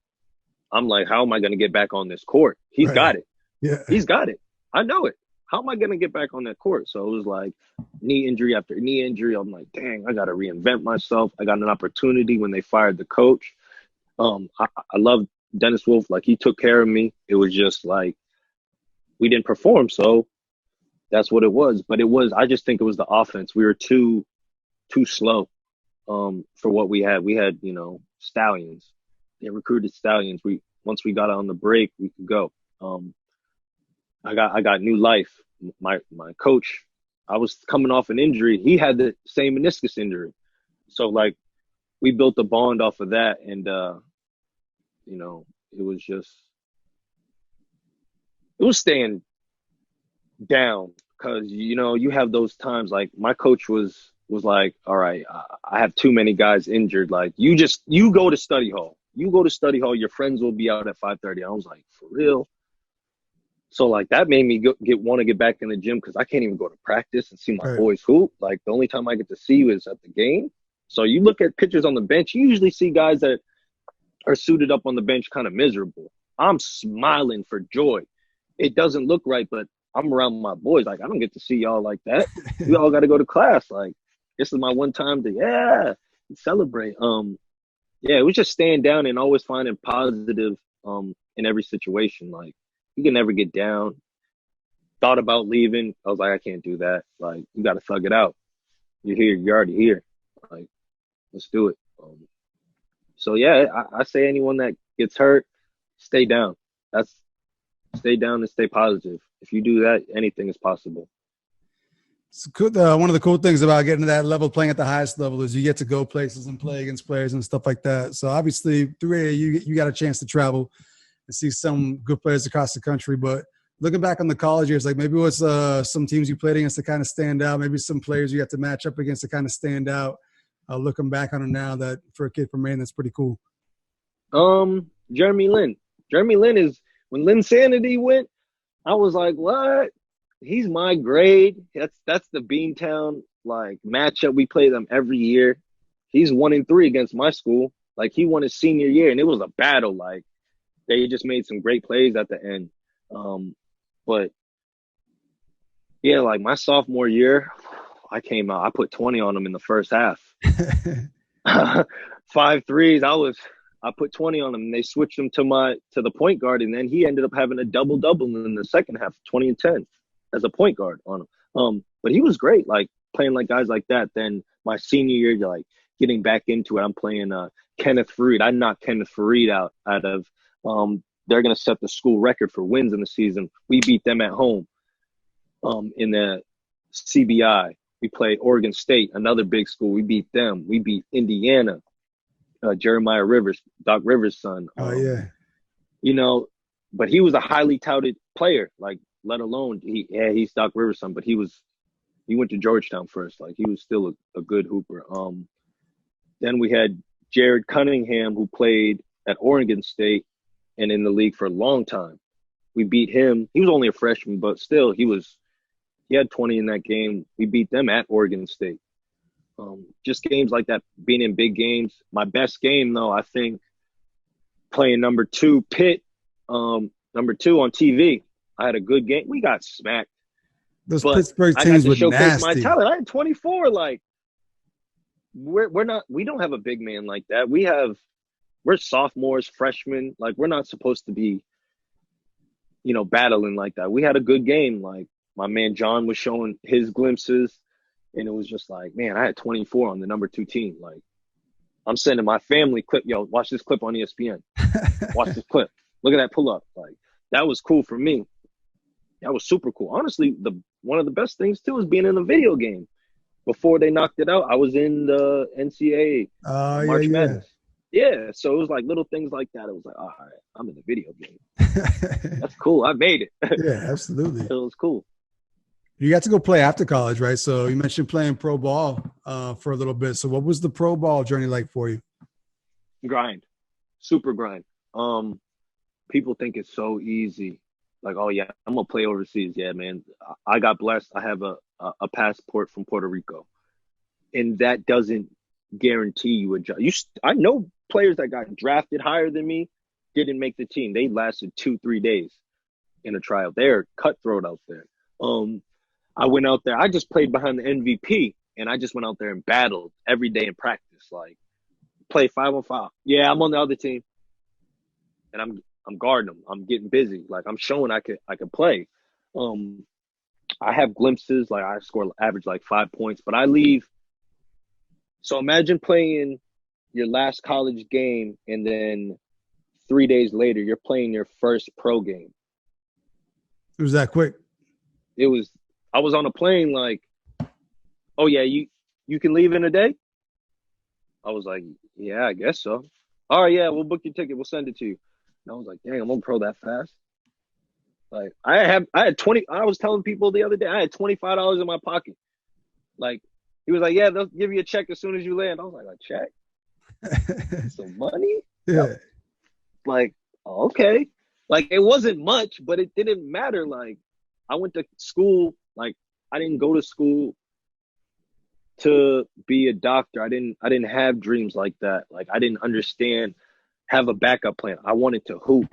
I'm like, how am I going to get back on this court? He's got it. Yeah, he's got it. I know it. How am I going to get back on that court? So it was like knee injury after knee injury. I'm like, dang, I got to reinvent myself. I got an opportunity when they fired the coach. I love Dennis Wolf. Like, he took care of me. It was just like, we didn't perform. So that's what it was. But I just think it was the offense. We were too slow for what we had. We had, stallions. They recruited stallions. Once we got on the break, we could go. I got new life. My coach, I was coming off an injury. He had the same meniscus injury. So, like, we built a bond off of that. And, it was staying down because, you have those times. Like, my coach was like, all right, I have too many guys injured. Like, you go to study hall. You go to study hall. Your friends will be out at 5:30. I was like, for real? So, like, that made me want to get back in the gym because I can't even go to practice and see my boys hoop. Like, the only time I get to see you is at the game. So you look at pictures on the bench, you usually see guys that are suited up on the bench kind of miserable. I'm smiling for joy. It doesn't look right, but I'm around my boys. Like, I don't get to see y'all like that. We all got to go to class. Like, this is my one time to, celebrate. It was just staying down and always finding positive in every situation. Like, you can never get down. Thought about leaving. I was like, I can't do that. Like, you got to thug it out. You're here. You're already here. Like, let's do it. I say anyone that gets hurt, stay down. Stay down and stay positive. If you do that, anything is possible. It's good. One of the cool things about getting to that level, playing at the highest level, is you get to go places and play against players and stuff like that. So obviously, through AAU, you got a chance to travel and see some good players across the country. But looking back on the college years, like, maybe what's some teams you played against to kind of stand out, maybe some players you got to match up against to kind of stand out looking back on it now, that for a kid from Maine, that's pretty cool. Jeremy Lin. Jeremy Lin is when Lin Sanity went, I was like, what? He's my grade. That's the Beantown like matchup. We play them every year. He's 1-3 against my school. Like he won his senior year, and it was a battle. Like they just made some great plays at the end. But yeah, like my sophomore year, I came out. I put 20 on them in the first half. 5 threes. I put 20 on him, and they switched him to the point guard, and then he ended up having a double-double in the second half, 20 and 10 as a point guard on him. But he was great, like playing like guys like that. Then my senior year, like getting back into it, I'm playing Kenneth Fareed. I knocked Kenneth Fareed out of they're going to set the school record for wins in the season. We beat them at home in the CBI. We played Oregon State, another big school. We beat them. We beat Indiana. Jeremiah Rivers, Doc Rivers' son. Yeah. You know, but he was a highly touted player, like, let alone he's Doc Rivers' son, but he went to Georgetown first. Like, he was still a good hooper. Then we had Jared Cunningham, who played at Oregon State and in the league for a long time. We beat him. He was only a freshman, but still, he had 20 in that game. We beat them at Oregon State. Just games like that, being in big games. My best game, though, I think, playing number 2 Pitt, number 2 on TV. I had a good game. We got smacked. Those Pittsburgh teams were nasty. My talent. I had 24. Like, we don't have a big man like that. We're sophomores, freshmen. Like, we're not supposed to be, battling like that. We had a good game. Like, my man John was showing his glimpses. And it was just like, man, I had 24 on the number 2 team. Like, I'm sending my family clip. Yo, watch this clip on ESPN. Watch this clip. Look at that pull up. Like, that was cool for me. That was super cool. Honestly, one of the best things too is being in a video game. Before they knocked it out, I was in the NCAA March Madness. Yeah, so it was like little things like that. It was like, all right, I'm in the video game. That's cool. I made it. Yeah, absolutely. It was cool. You got to go play after college, right? So you mentioned playing pro ball for a little bit. So what was the pro ball journey like for you? Grind. Super grind. People think it's so easy. Like, oh, yeah, I'm going to play overseas. Yeah, man. I got blessed. I have a passport from Puerto Rico. And that doesn't guarantee you a job. I know players that got drafted higher than me didn't make the team. They lasted 2-3 days in a trial. They're cutthroat out there. I went out there. I just played behind the MVP, and I just went out there and battled every day in practice. Like, play 5-on-5. Yeah, I'm on the other team, and I'm guarding them. I'm getting busy. Like, I'm showing I could play. I have glimpses. Like, I average like 5 points, but I leave. So imagine playing your last college game, and then 3 days later, you're playing your first pro game. It was that quick. I was on a plane like, oh, yeah, you can leave in a day? I was like, yeah, I guess so. All right, yeah, we'll book your ticket. We'll send it to you. And I was like, dang, I'm going to pro that fast. Like, I had 20. I was telling people the other day, I had $25 in my pocket. Like, he was like, yeah, they'll give you a check as soon as you land. I was like, a check? Some money? Yeah. Like, okay. Like, it wasn't much, but it didn't matter. Like, I went to school. Like, I didn't go to school to be a doctor. I didn't have dreams like that. Like, I didn't have a backup plan. I wanted to hoop.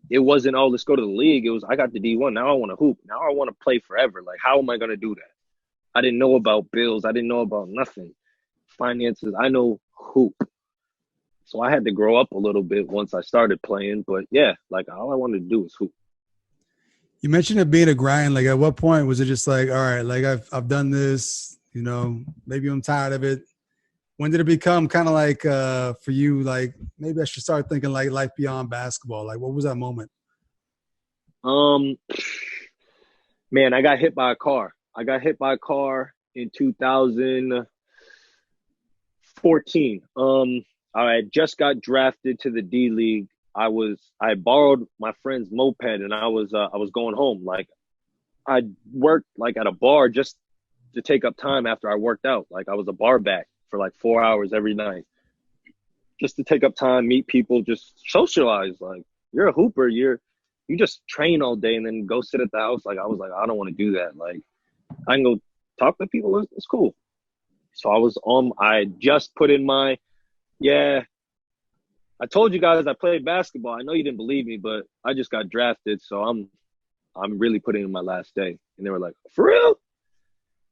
It wasn't, oh, let's go to the league. It was, I got the D1. Now I want to hoop. Now I want to play forever. Like, how am I going to do that? I didn't know about bills. I didn't know about nothing. Finances. I know hoop. So I had to grow up a little bit once I started playing. But, yeah, like, all I wanted to do was hoop. You mentioned it being a grind. Like, at what point was it just like, all right, like I've done this, maybe I'm tired of it. When did it become kind of like for you, like maybe I should start thinking like life beyond basketball? Like, what was that moment? Man, I got hit by a car. In 2014. I had just got drafted to the D League. I borrowed my friend's moped, and I was going home. Like, I worked like at a bar just to take up time after I worked out. Like, I was a bar back for like 4 hours every night just to take up time, meet people, just socialize. Like, you're a hooper. You just train all day and then go sit at the house. Like, I was like, I don't want to do that. Like, I can go talk to people. It's cool. So I just put in my, I told you guys I played basketball. I know you didn't believe me, but I just got drafted. So I'm really putting in my last day. And they were like, for real?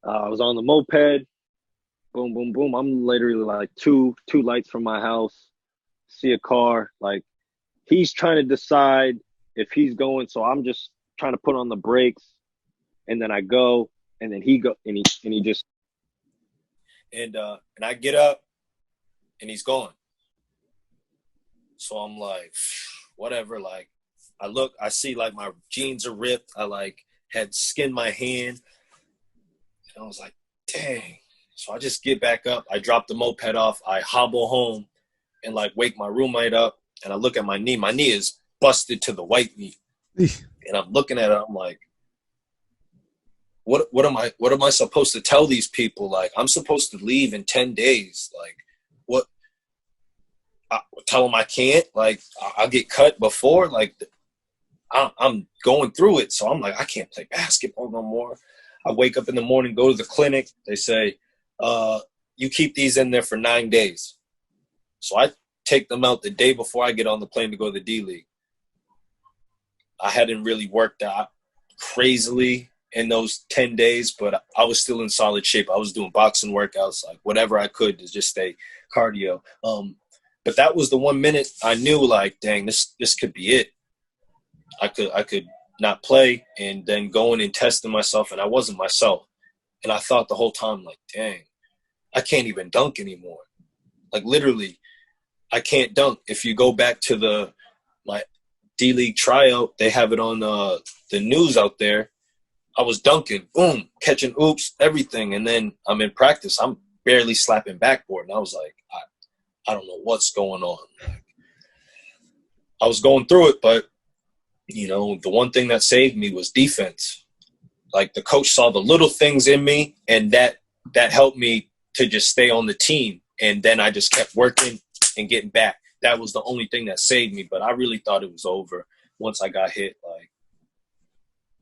I was on the moped. Boom, boom, boom. I'm literally like two lights from my house. See a car. Like, he's trying to decide if he's going. So I'm just trying to put on the brakes. And then I go. And then he go. And he just. And I get up. And he's gone. So I'm like, whatever. Like, I see like my jeans are ripped. I like had skinned my hand. And I was like, dang. So I just get back up. I drop the moped off. I hobble home and like wake my roommate up. And I look at my knee. My knee is busted to the white meat. And I'm looking at it. I'm like, what am I supposed to tell these people? Like, I'm supposed to leave in 10 days. Like, what? Tell them I can't. Like, I'll get cut before. Like, I'm going through it. So I'm like, I can't play basketball no more. I wake up in the morning, go to the clinic. They say, you keep these in there for 9 days. So I take them out the day before I get on the plane to go to the D-League. I hadn't really worked out crazily in those 10 days, but I was still in solid shape. I was doing boxing workouts, like whatever I could to just stay cardio. But that was the 1 minute I knew, like, dang, this could be it. I could not play, and then going and testing myself, and I wasn't myself. And I thought the whole time, like, dang, I can't even dunk anymore. Like, literally, I can't dunk. If you go back to my D-League tryout, they have it on the news out there. I was dunking, boom, catching oops, everything. And then I'm in practice. I'm barely slapping backboard. And I was like, I don't know what's going on. I was going through it, but, you know, the one thing that saved me was defense. Like, the coach saw the little things in me, and that helped me to just stay on the team. And then I just kept working and getting back. That was the only thing that saved me. But I really thought it was over once I got hit. Like,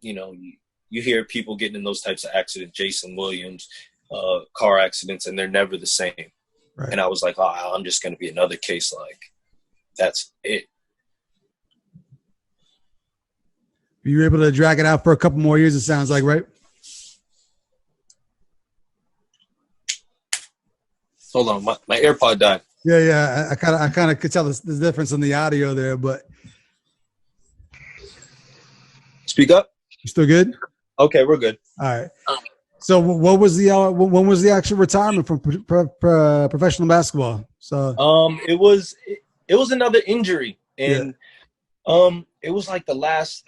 you know, you hear people getting in those types of accidents, Jason Williams, car accidents, and they're never the same. Right. And I was like, oh, I'm just going to be another case. Like, that's it. You were able to drag it out for a couple more years, it sounds like, right? Hold on, my AirPod died. Yeah. I kind of could tell the difference in the audio there, but speak up. You still good? Okay, we're good. All right. So, when was the actual retirement from professional basketball? So, it was another injury, and it was like the last.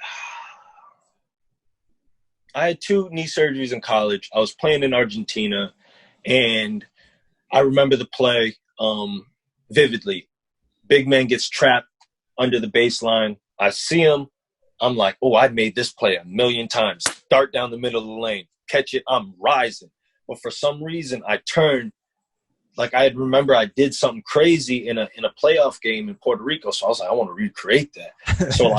I had 2 knee surgeries in college. I was playing in Argentina, and I remember the play vividly. Big man gets trapped under the baseline. I see him. I'm like, oh, I made this play a million times. Dart down the middle of the lane. Catch it. I'm rising. But for some reason, I turned. Like, I remember I did something crazy in a playoff game in Puerto Rico. So I was like, I want to recreate that. So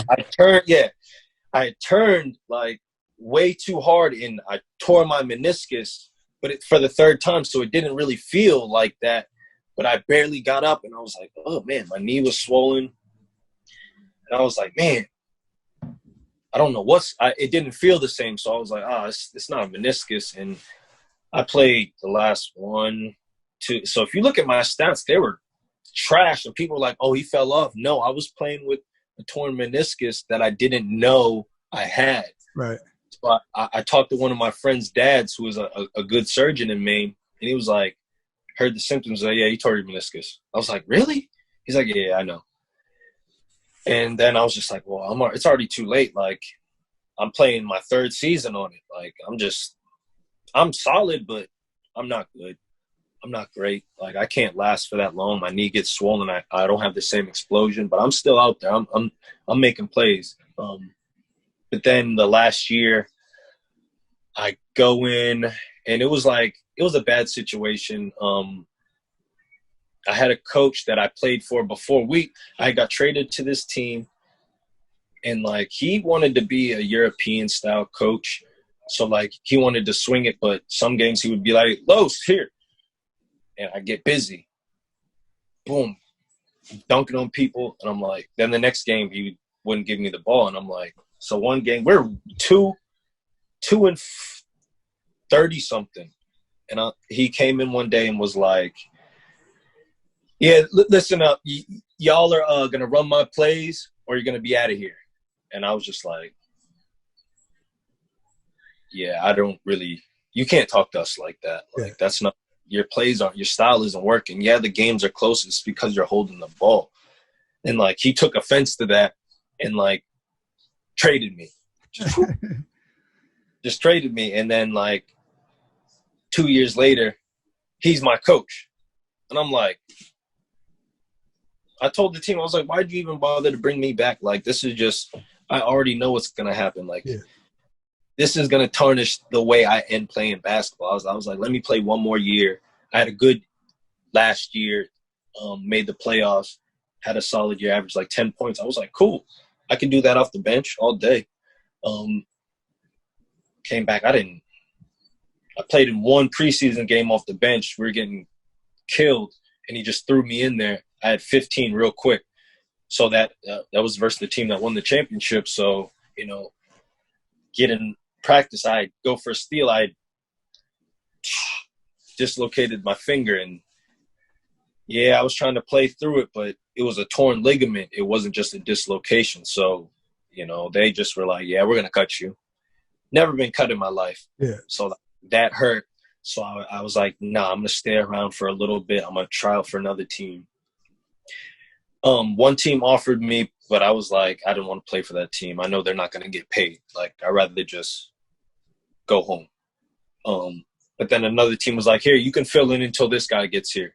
I turned like way too hard, and I tore my meniscus, but for the 3rd time. So it didn't really feel like that, but I barely got up, and I was like, oh man, my knee was swollen. And I was like, man, I don't know it didn't feel the same. So I was like, it's not a meniscus. And I played the last 1, 2. So if you look at my stats, they were trash, and people were like, oh, he fell off. No, I was playing with a torn meniscus that I didn't know I had. Right. So I talked to one of my friend's dads, who was a good surgeon in Maine, and he was like, heard the symptoms. Like, yeah, he tore your meniscus. I was like, really? He's like, yeah, I know. And then I was just like, well, it's already too late. Like, I'm playing my 3rd season on it. Like, I'm solid, but I'm not good. I'm not great. Like, I can't last for that long. My knee gets swollen. I don't have the same explosion, but I'm still out there. I'm making plays. But then the last year, I go in, and it was a bad situation. I had a coach that I played for before I got traded to this team, and like he wanted to be a European style coach. So like he wanted to swing it, but some games he would be like, Los, here. And I get busy. Boom. Dunking on people. And I'm like, then the next game he wouldn't give me the ball. And I'm like, so one game, we're 2 and 30 something. And he came in one day and was like, yeah, listen up. Y'all are going to run my plays or you're going to be out of here. And I was just like, yeah, I don't really – you can't talk to us like that. Like, that's not – your plays aren't – your style isn't working. Yeah, the games are close. It's because you're holding the ball. And, like, he took offense to that and, like, traded me. Just traded me. And then, like, 2 years later, he's my coach. And I'm like – I told the team, I was like, why'd you even bother to bring me back? Like, this is just – I already know what's going to happen. Like, this is going to tarnish the way I end playing basketball. I was like, let me play one more year. I had a good last year, made the playoffs, had a solid year, averaged like 10 points. I was like, cool. I can do that off the bench all day. Came back. I played in one preseason game off the bench. We were getting killed, and he just threw me in there. I had 15 real quick. So that was versus the team that won the championship. So, you know, get in practice, I'd go for a steal. I dislocated my finger. And, yeah, I was trying to play through it, but it was a torn ligament. It wasn't just a dislocation. So, you know, they just were like, yeah, we're going to cut you. Never been cut in my life. Yeah. So that hurt. So I was like, nah, I'm going to stay around for a little bit. I'm going to try out for another team. One team offered me, but I was like, I didn't want to play for that team. I know they're not going to get paid. Like, I'd rather just go home. But then another team was like, here, you can fill in until this guy gets here.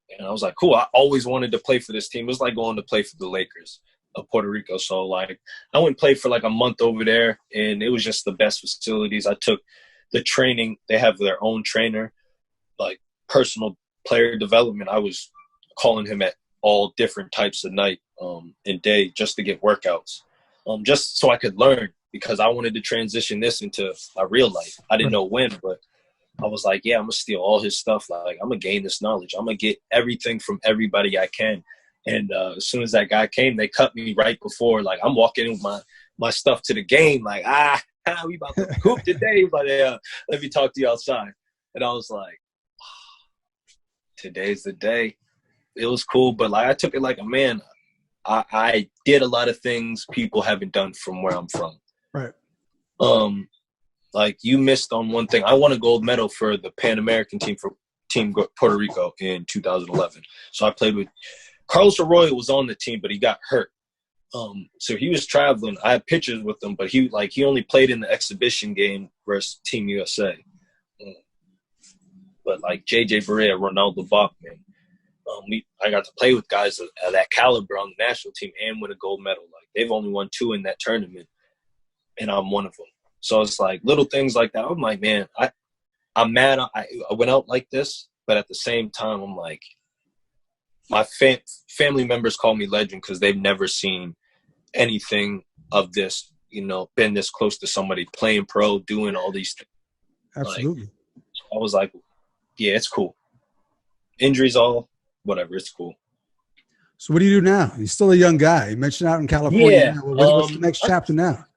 And I was like, cool. I always wanted to play for this team. It was like going to play for the Lakers of Puerto Rico. So, like, I went and played for like a month over there, and it was just the best facilities. I took the training. They have their own trainer, like personal player development. I was calling him at all different types of night and day just to get workouts, just so I could learn, because I wanted to transition this into my real life. I didn't know when, but I was like, yeah, I'm going to steal all his stuff. Like, I'm going to gain this knowledge. I'm going to get everything from everybody I can. And as soon as that guy came, they cut me right before. Like, I'm walking in with my stuff to the game. Like, we about to hoop today. But let me talk to you outside. And I was like, today's the day. It was cool, but like I took it like a man. I did a lot of things people haven't done from where I'm from. Right. Like you missed on one thing. I won a gold medal for the Pan American team for Team Puerto Rico in 2011. So I played with Carlos Arroyo was on the team, but he got hurt. So he was traveling. I had pictures with him, but he only played in the exhibition game versus Team USA. But like JJ Barea, Ronaldo Bachman. I got to play with guys of that caliber on the national team and win a gold medal. Like, they've only won 2 in that tournament, and I'm one of them. So it's like little things like that. I'm like, man, I'm mad I went out like this, but at the same time, I'm like, my family members call me legend because they've never seen anything of this, you know, been this close to somebody playing pro, doing all these things. Absolutely. Like, I was like, yeah, it's cool. Injuries all. Whatever, it's cool. So what do you do now? You're still a young guy. You mentioned out in California. Yeah. What's the next chapter now?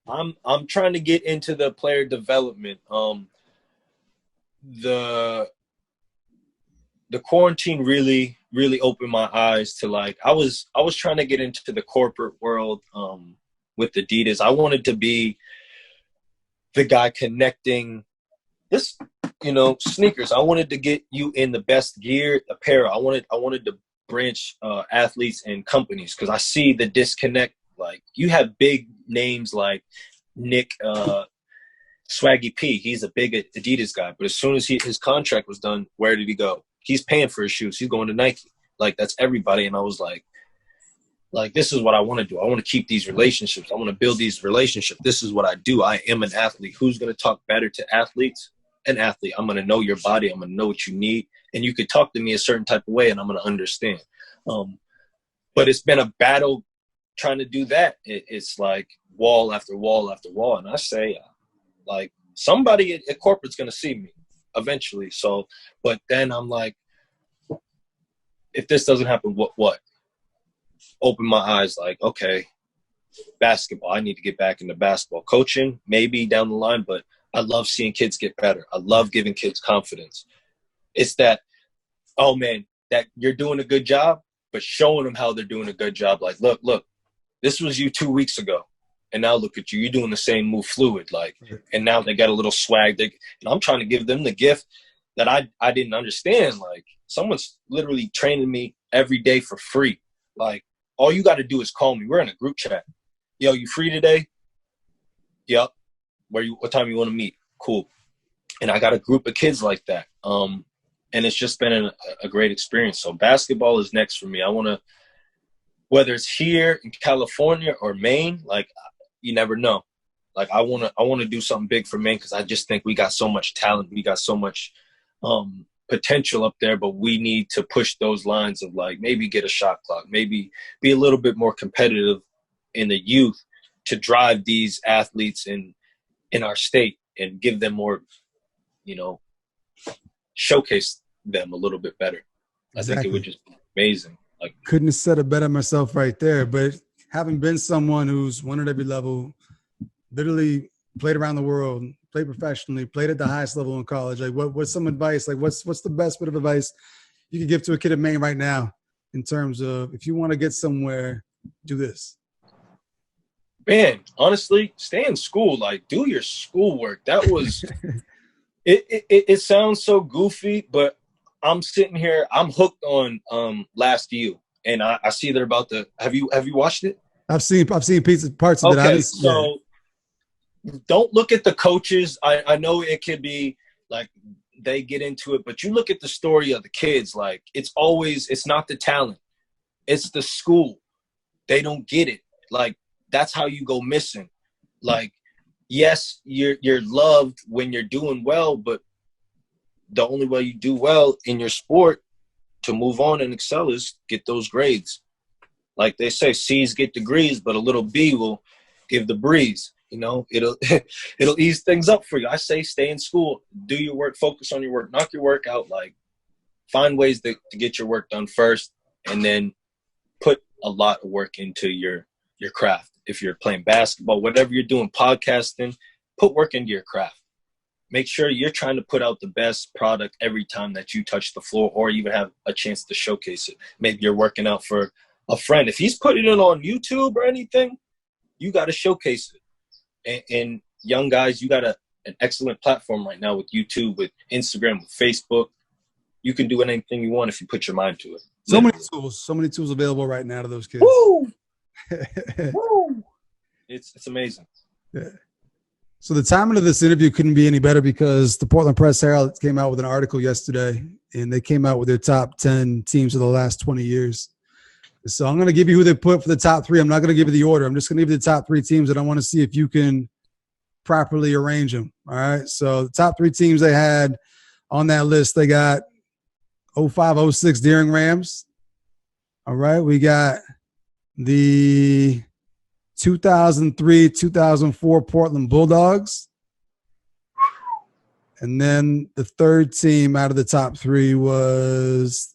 I'm trying to get into the player development. The quarantine really, really opened my eyes to, like, I was trying to get into the corporate world with Adidas. I wanted to be the guy connecting this, you know, sneakers. I wanted to get you in the best gear, apparel. I wanted to branch athletes and companies, because I see the disconnect. Like, you have big names like Nick Swaggy P. He's a big Adidas guy, but as soon as his contract was done, where did he go? He's paying for his shoes. He's going to Nike. Like, that's everybody. And I was like, this is what I want to do. I want to keep these relationships. I want to build these relationships. This is what I do. I am an athlete. Who's going to talk better to athletes an athlete. I'm going to know your body. I'm going to know what you need. And you could talk to me a certain type of way and I'm going to understand. But it's been a battle trying to do that. It's like wall after wall after wall. And I say, like, somebody at corporate's going to see me eventually. So, but then I'm like, if this doesn't happen, what? Open my eyes, like, okay, basketball. I need to get back into basketball. Coaching, maybe down the line, but I love seeing kids get better. I love giving kids confidence. It's that, oh, man, that you're doing a good job, but showing them how they're doing a good job. Like, look, this was you 2 weeks ago. And now look at you. You're doing the same move fluid. Like, and now they got a little swag. And I'm trying to give them the gift that I didn't understand. Like, someone's literally training me every day for free. Like, all you got to do is call me. We're in a group chat. Yo, you free today? Yep. What time you want to meet? Cool. And I got a group of kids like that. And it's just been a great experience. So basketball is next for me. I want to, whether it's here in California or Maine, like, you never know. Like, I want to do something big for Maine because I just think we got so much talent. We got so much potential up there, but we need to push those lines of, like, maybe get a shot clock, maybe be a little bit more competitive in the youth to drive these athletes in our state and give them more, showcase them a little bit better. Exactly. I think it would just be amazing. Like, couldn't have said it better myself right there. But having been someone who's won at every level, literally played around the world, played professionally, played at the highest level in college, like, what's some advice? Like, what's the best bit of advice you could give to a kid in Maine right now in terms of, if you want to get somewhere, do this? Man, honestly, stay in school. Like, do your schoolwork. That was it sounds so goofy, but I'm sitting here, I'm hooked on Last U, and I see they're about to. Have you watched it? I've seen parts of it. Okay, so don't look at the coaches. I know it could be like they get into it, but you look at the story of the kids. Like, it's not the talent, it's the school. They don't get it. Like, that's how you go missing. Like, yes, you're loved when you're doing well, but the only way you do well in your sport to move on and excel is get those grades. Like they say, C's get degrees, but a little B will give the breeze. It'll ease things up for you. I say stay in school, do your work, focus on your work, knock your work out. Like, find ways to get your work done first, and then put a lot of work into your craft. If you're playing basketball, whatever you're doing, podcasting, put work into your craft. Make sure you're trying to put out the best product every time that you touch the floor or even have a chance to showcase it. Maybe you're working out for a friend. If he's putting it on YouTube or anything, you got to showcase it. And young guys, you got an excellent platform right now with YouTube, with Instagram, with Facebook. You can do anything you want if you put your mind to it. So many tools available right now to those kids. Woo! Woo! It's amazing. Yeah. So the timing of this interview couldn't be any better because the Portland Press Herald came out with an article yesterday, and they came out with their top 10 teams of the last 20 years. So I'm going to give you who they put for the top three. I'm not going to give you the order. I'm just going to give you the top three teams, and I want to see if you can properly arrange them. All right. So the top three teams they had on that list, they got 05-06 Deering Rams. All right. We got the 2003-2004 Portland Bulldogs. And then the third team out of the top three was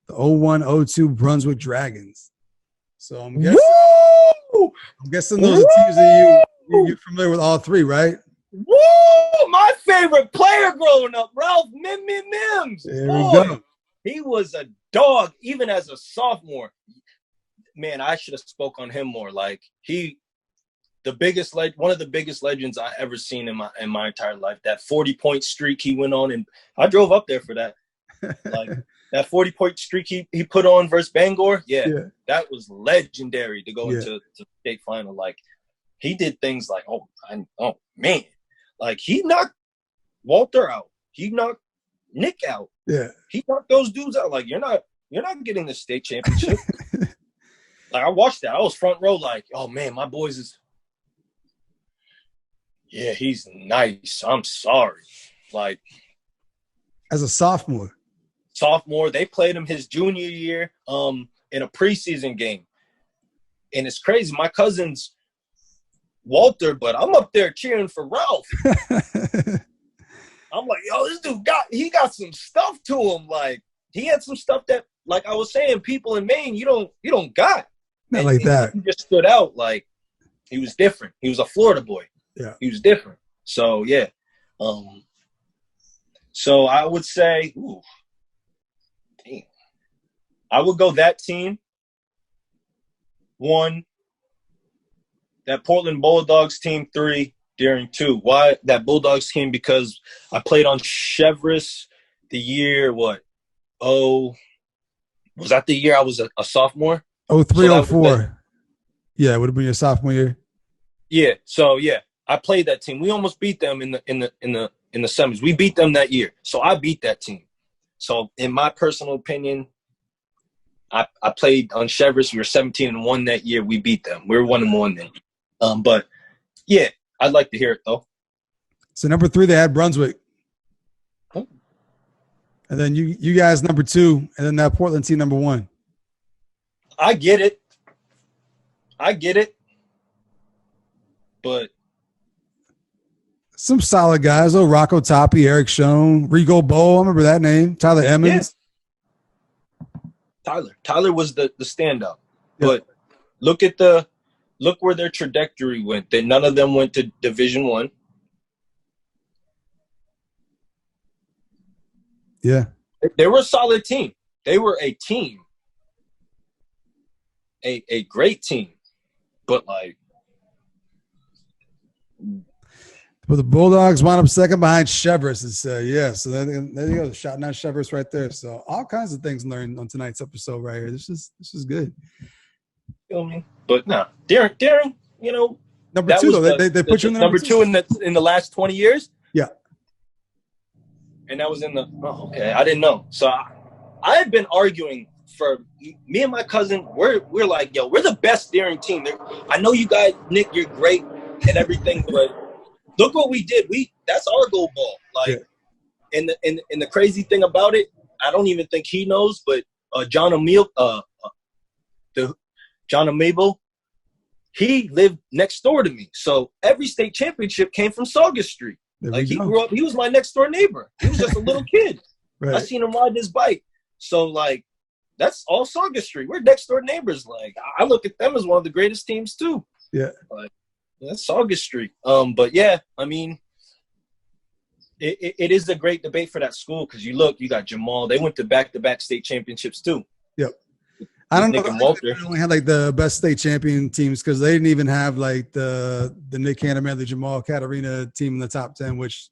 the 01-02 Brunswick Dragons. So I'm guessing those are teams that you're familiar with all three, right? Woo! My favorite player growing up, Ralph Mims. There we go. He was a dog even as a sophomore. Man, I should have spoke on him more. Like, one of the biggest legends I ever seen in my entire life. That 40-point streak he went on, and I drove up there for that. Like, that 40-point streak he put on versus Bangor, yeah, that was legendary to go into the state final. Like, he did things like, oh man, like, he knocked Walter out, he knocked Nick out, he knocked those dudes out. Like, you're not getting the state championship. Like, I watched that. I was front row like, oh, man, my boys he's nice. I'm sorry. like as a sophomore. They played him his junior year in a preseason game. And it's crazy. My cousin's Walter, but I'm up there cheering for Ralph. I'm like, yo, this dude got some stuff to him. Like, he had some stuff that, like I was saying, people in Maine, you don't got. Not like that. He just stood out. Like, he was different. He was a Florida boy. Yeah. He was different. So, yeah. So I would say, I would go that team. 1, that Portland Bulldogs team. 3, Daring 2. Why that Bulldogs team? Because I played on Chevrolet the year, was that the year I was a sophomore? 03, 04. Yeah, it would have been your sophomore year. Yeah. So yeah, I played that team. We almost beat them in the semis. We beat them that year. So I beat that team. So in my personal opinion, I played on Chevrolet. We were 17-1 that year. We beat them. We were 1-1 then. But yeah, I'd like to hear it though. So number 3, they had Brunswick. Oh. And then you guys number 2, and then that Portland team number 1. I get it. But some solid guys. Oh, Rocco Toppy, Eric Schoen, Rigo Bowl. I remember that name. Tyler Emmons. Yeah. Tyler was the standout. Yeah. But look where their trajectory went. None of them went to Division I. Yeah. They were a solid team. They were a team. A great team. But like, but the Bulldogs wound up second behind Chevrolet. So there you go, shouting out Chevrolet right there. So all kinds of things learned on tonight's episode right here. This is good. Feel me? But no, Darren, number 2 though. They put you in number 2 in the last 20 years. Yeah, and that was in the. Oh, okay, I didn't know. So I had been arguing for me and my cousin. We're like, yo, we're the best Daring team. I know you guys, Nick, you're great and everything, but look what we did. That's our goal ball. Like, and the crazy thing about it, I don't even think he knows, but John Amable, he lived next door to me. So every state championship came from Saugus Street. Like, he grew up, he was my next door neighbor. He was just a little kid. Right. I seen him ride his bike. So like, that's all Saugus Street. We're next door neighbors. Like, I look at them as one of the greatest teams too. Yeah. Like, that's Saugus Street. But yeah, I mean, it is a great debate for that school because you got Jamal. They went to back-to-back state championships too. Yep. I don't Nick know. And Walter. They only had like the best state champion teams because they didn't even have like the Nick Hanneman, the Jamal Katarina team in the top 10. Which,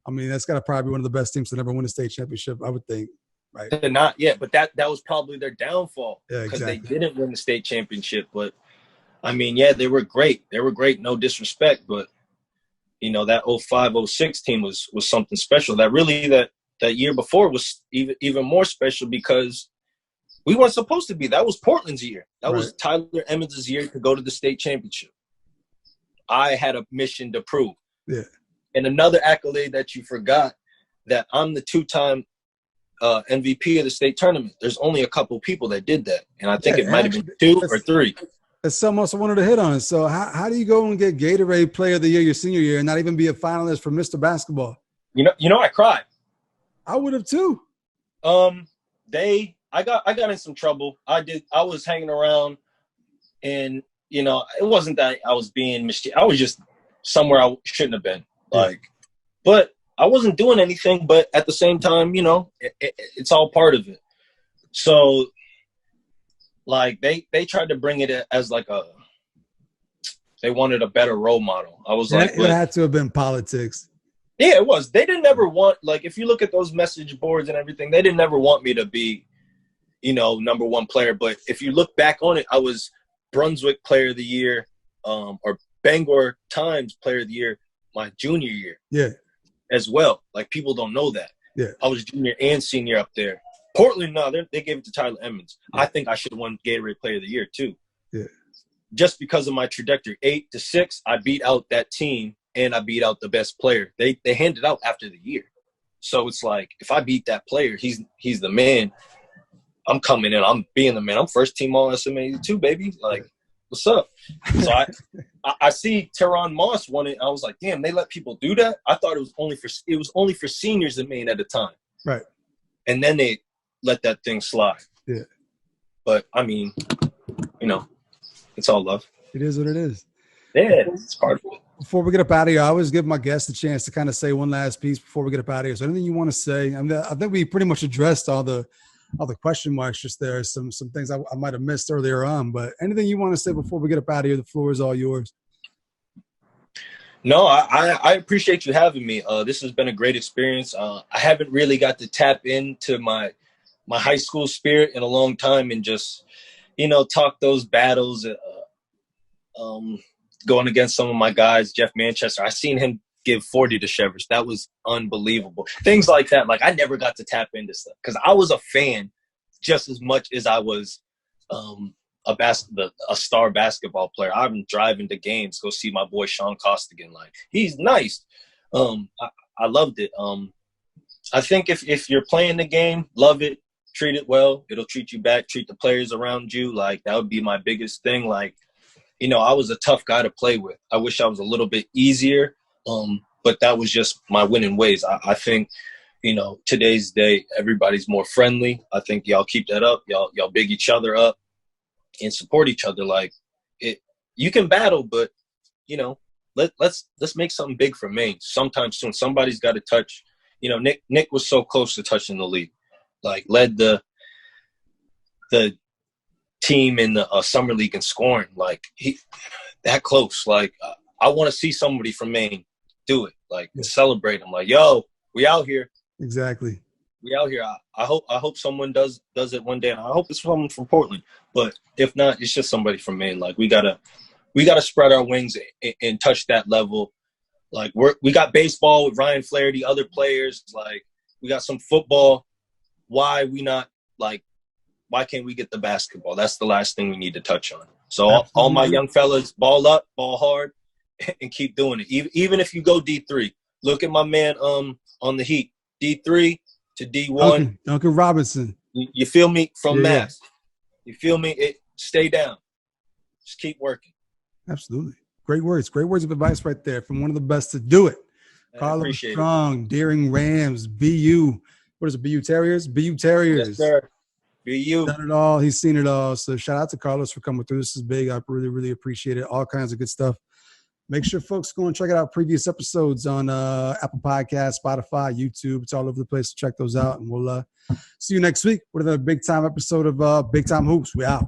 I mean, that's got to probably be one of the best teams to never win a state championship, I would think. Right? They're not yet, but that was probably their downfall because exactly. They didn't win the state championship. But I mean, yeah, they were great. They were great. No disrespect, but that 05-06 team was something special. That year before was even more special because we weren't supposed to be. That was Portland's year. That was Tyler Emmons' year to go to the state championship. I had a mission to prove. Yeah. And another accolade that you forgot, that I'm the 2-time MVP of the state tournament. There's only a couple people that did that, and I think it might have been 2 or 3. That's something else I wanted to hit on. So how do you go and get Gatorade Player of the Year your senior year and not even be a finalist for Mr. Basketball? I cried. I would have too. I got in some trouble. I was hanging around, and it wasn't that I was being mischievous. I was just somewhere I shouldn't have been. But I wasn't doing anything. But at the same time, it's all part of it. So, like, they tried to bring it as like they wanted a better role model. I was like, it had to have been politics. Yeah, it was. They didn't ever want, like, if you look at those message boards and everything, they didn't ever want me to be, number 1 player. But if you look back on it, I was Brunswick Player of the Year, or Bangor Times Player of the Year my junior year. Yeah. As well. Like, people don't know that. Yeah. I was junior and senior up there. Portland, no, they gave it to Tyler Emmons. Yeah. I think I should have won Gatorade Player of the Year too. Yeah. Just because of my trajectory. 8-6, I beat out that team and I beat out the best player. They handed out after the year. So it's like, if I beat that player, he's the man. I'm coming in. I'm being the man. I'm first team all SMA too, baby. Like, what's up? So I see Teron Moss won it. I was like, damn, they let people do that. I thought it was only for seniors in Maine at the time. Right. And then they let that thing slide. Yeah. But I mean, it's all love. It is what it is. Yeah, it's part of it. Before we get up out of here, I always give my guests a chance to kind of say one last piece before we get up out of here. So anything you want to say? I think we pretty much addressed all the question marks. Just there are some things I might have missed earlier on. But anything you want to say before we get up out of here? The floor is all yours. No, I appreciate you having me. This has been a great experience. I haven't really got to tap into my high school spirit in a long time and just, talk those battles. Going against some of my guys, Jeff Manchester, I seen him give 40 to Shevers. That was unbelievable. Things like that. Like, I never got to tap into stuff because I was a fan just as much as I was a star basketball player. I'm driving to games, go see my boy Sean Costigan. Like, he's nice. I loved it. I think if you're playing the game, love it, treat it well. It'll treat you back, treat the players around you. Like, that would be my biggest thing. Like, I was a tough guy to play with. I wish I was a little bit easier, but that was just my winning ways. I think, today's day, everybody's more friendly. I think y'all keep that up. Y'all big each other up and support each other. Like, you can battle, but, let's make something big for Maine sometime soon. Somebody's got to touch. Nick was so close to touching the league, like led the team in the summer league in scoring. Like, he that close. Like, I want to see somebody from Maine do it. Like, celebrate them. Like, yo, we out here. Exactly. We out here. I hope someone does it one day. And I hope it's someone from Portland. But if not, it's just somebody from Maine. Like, we gotta spread our wings and touch that level. Like, we got baseball with Ryan Flaherty, other players. Like, we got some football. Why can't we get the basketball? That's the last thing we need to touch on. So all my young fellas, ball up, ball hard, and keep doing it. Even if you go D3, look at my man on the Heat, D3 to D1. Duncan Robinson. You feel me? From Mass. You feel me? Stay down. Just keep working. Absolutely. Great words. Great words of advice right there from one of the best to do it. Carlos Strong, Deering Rams, BU. What is it, BU Terriers? BU Terriers. Yes, sir. BU. Done it all. He's seen it all. So shout out to Carlos for coming through. This is big. I really, really appreciate it. All kinds of good stuff. Make sure folks go and check out previous episodes on Apple Podcasts, Spotify, YouTube. It's all over the place. So check those out. And we'll see you next week with another big-time episode of Big Time Hoops. We out.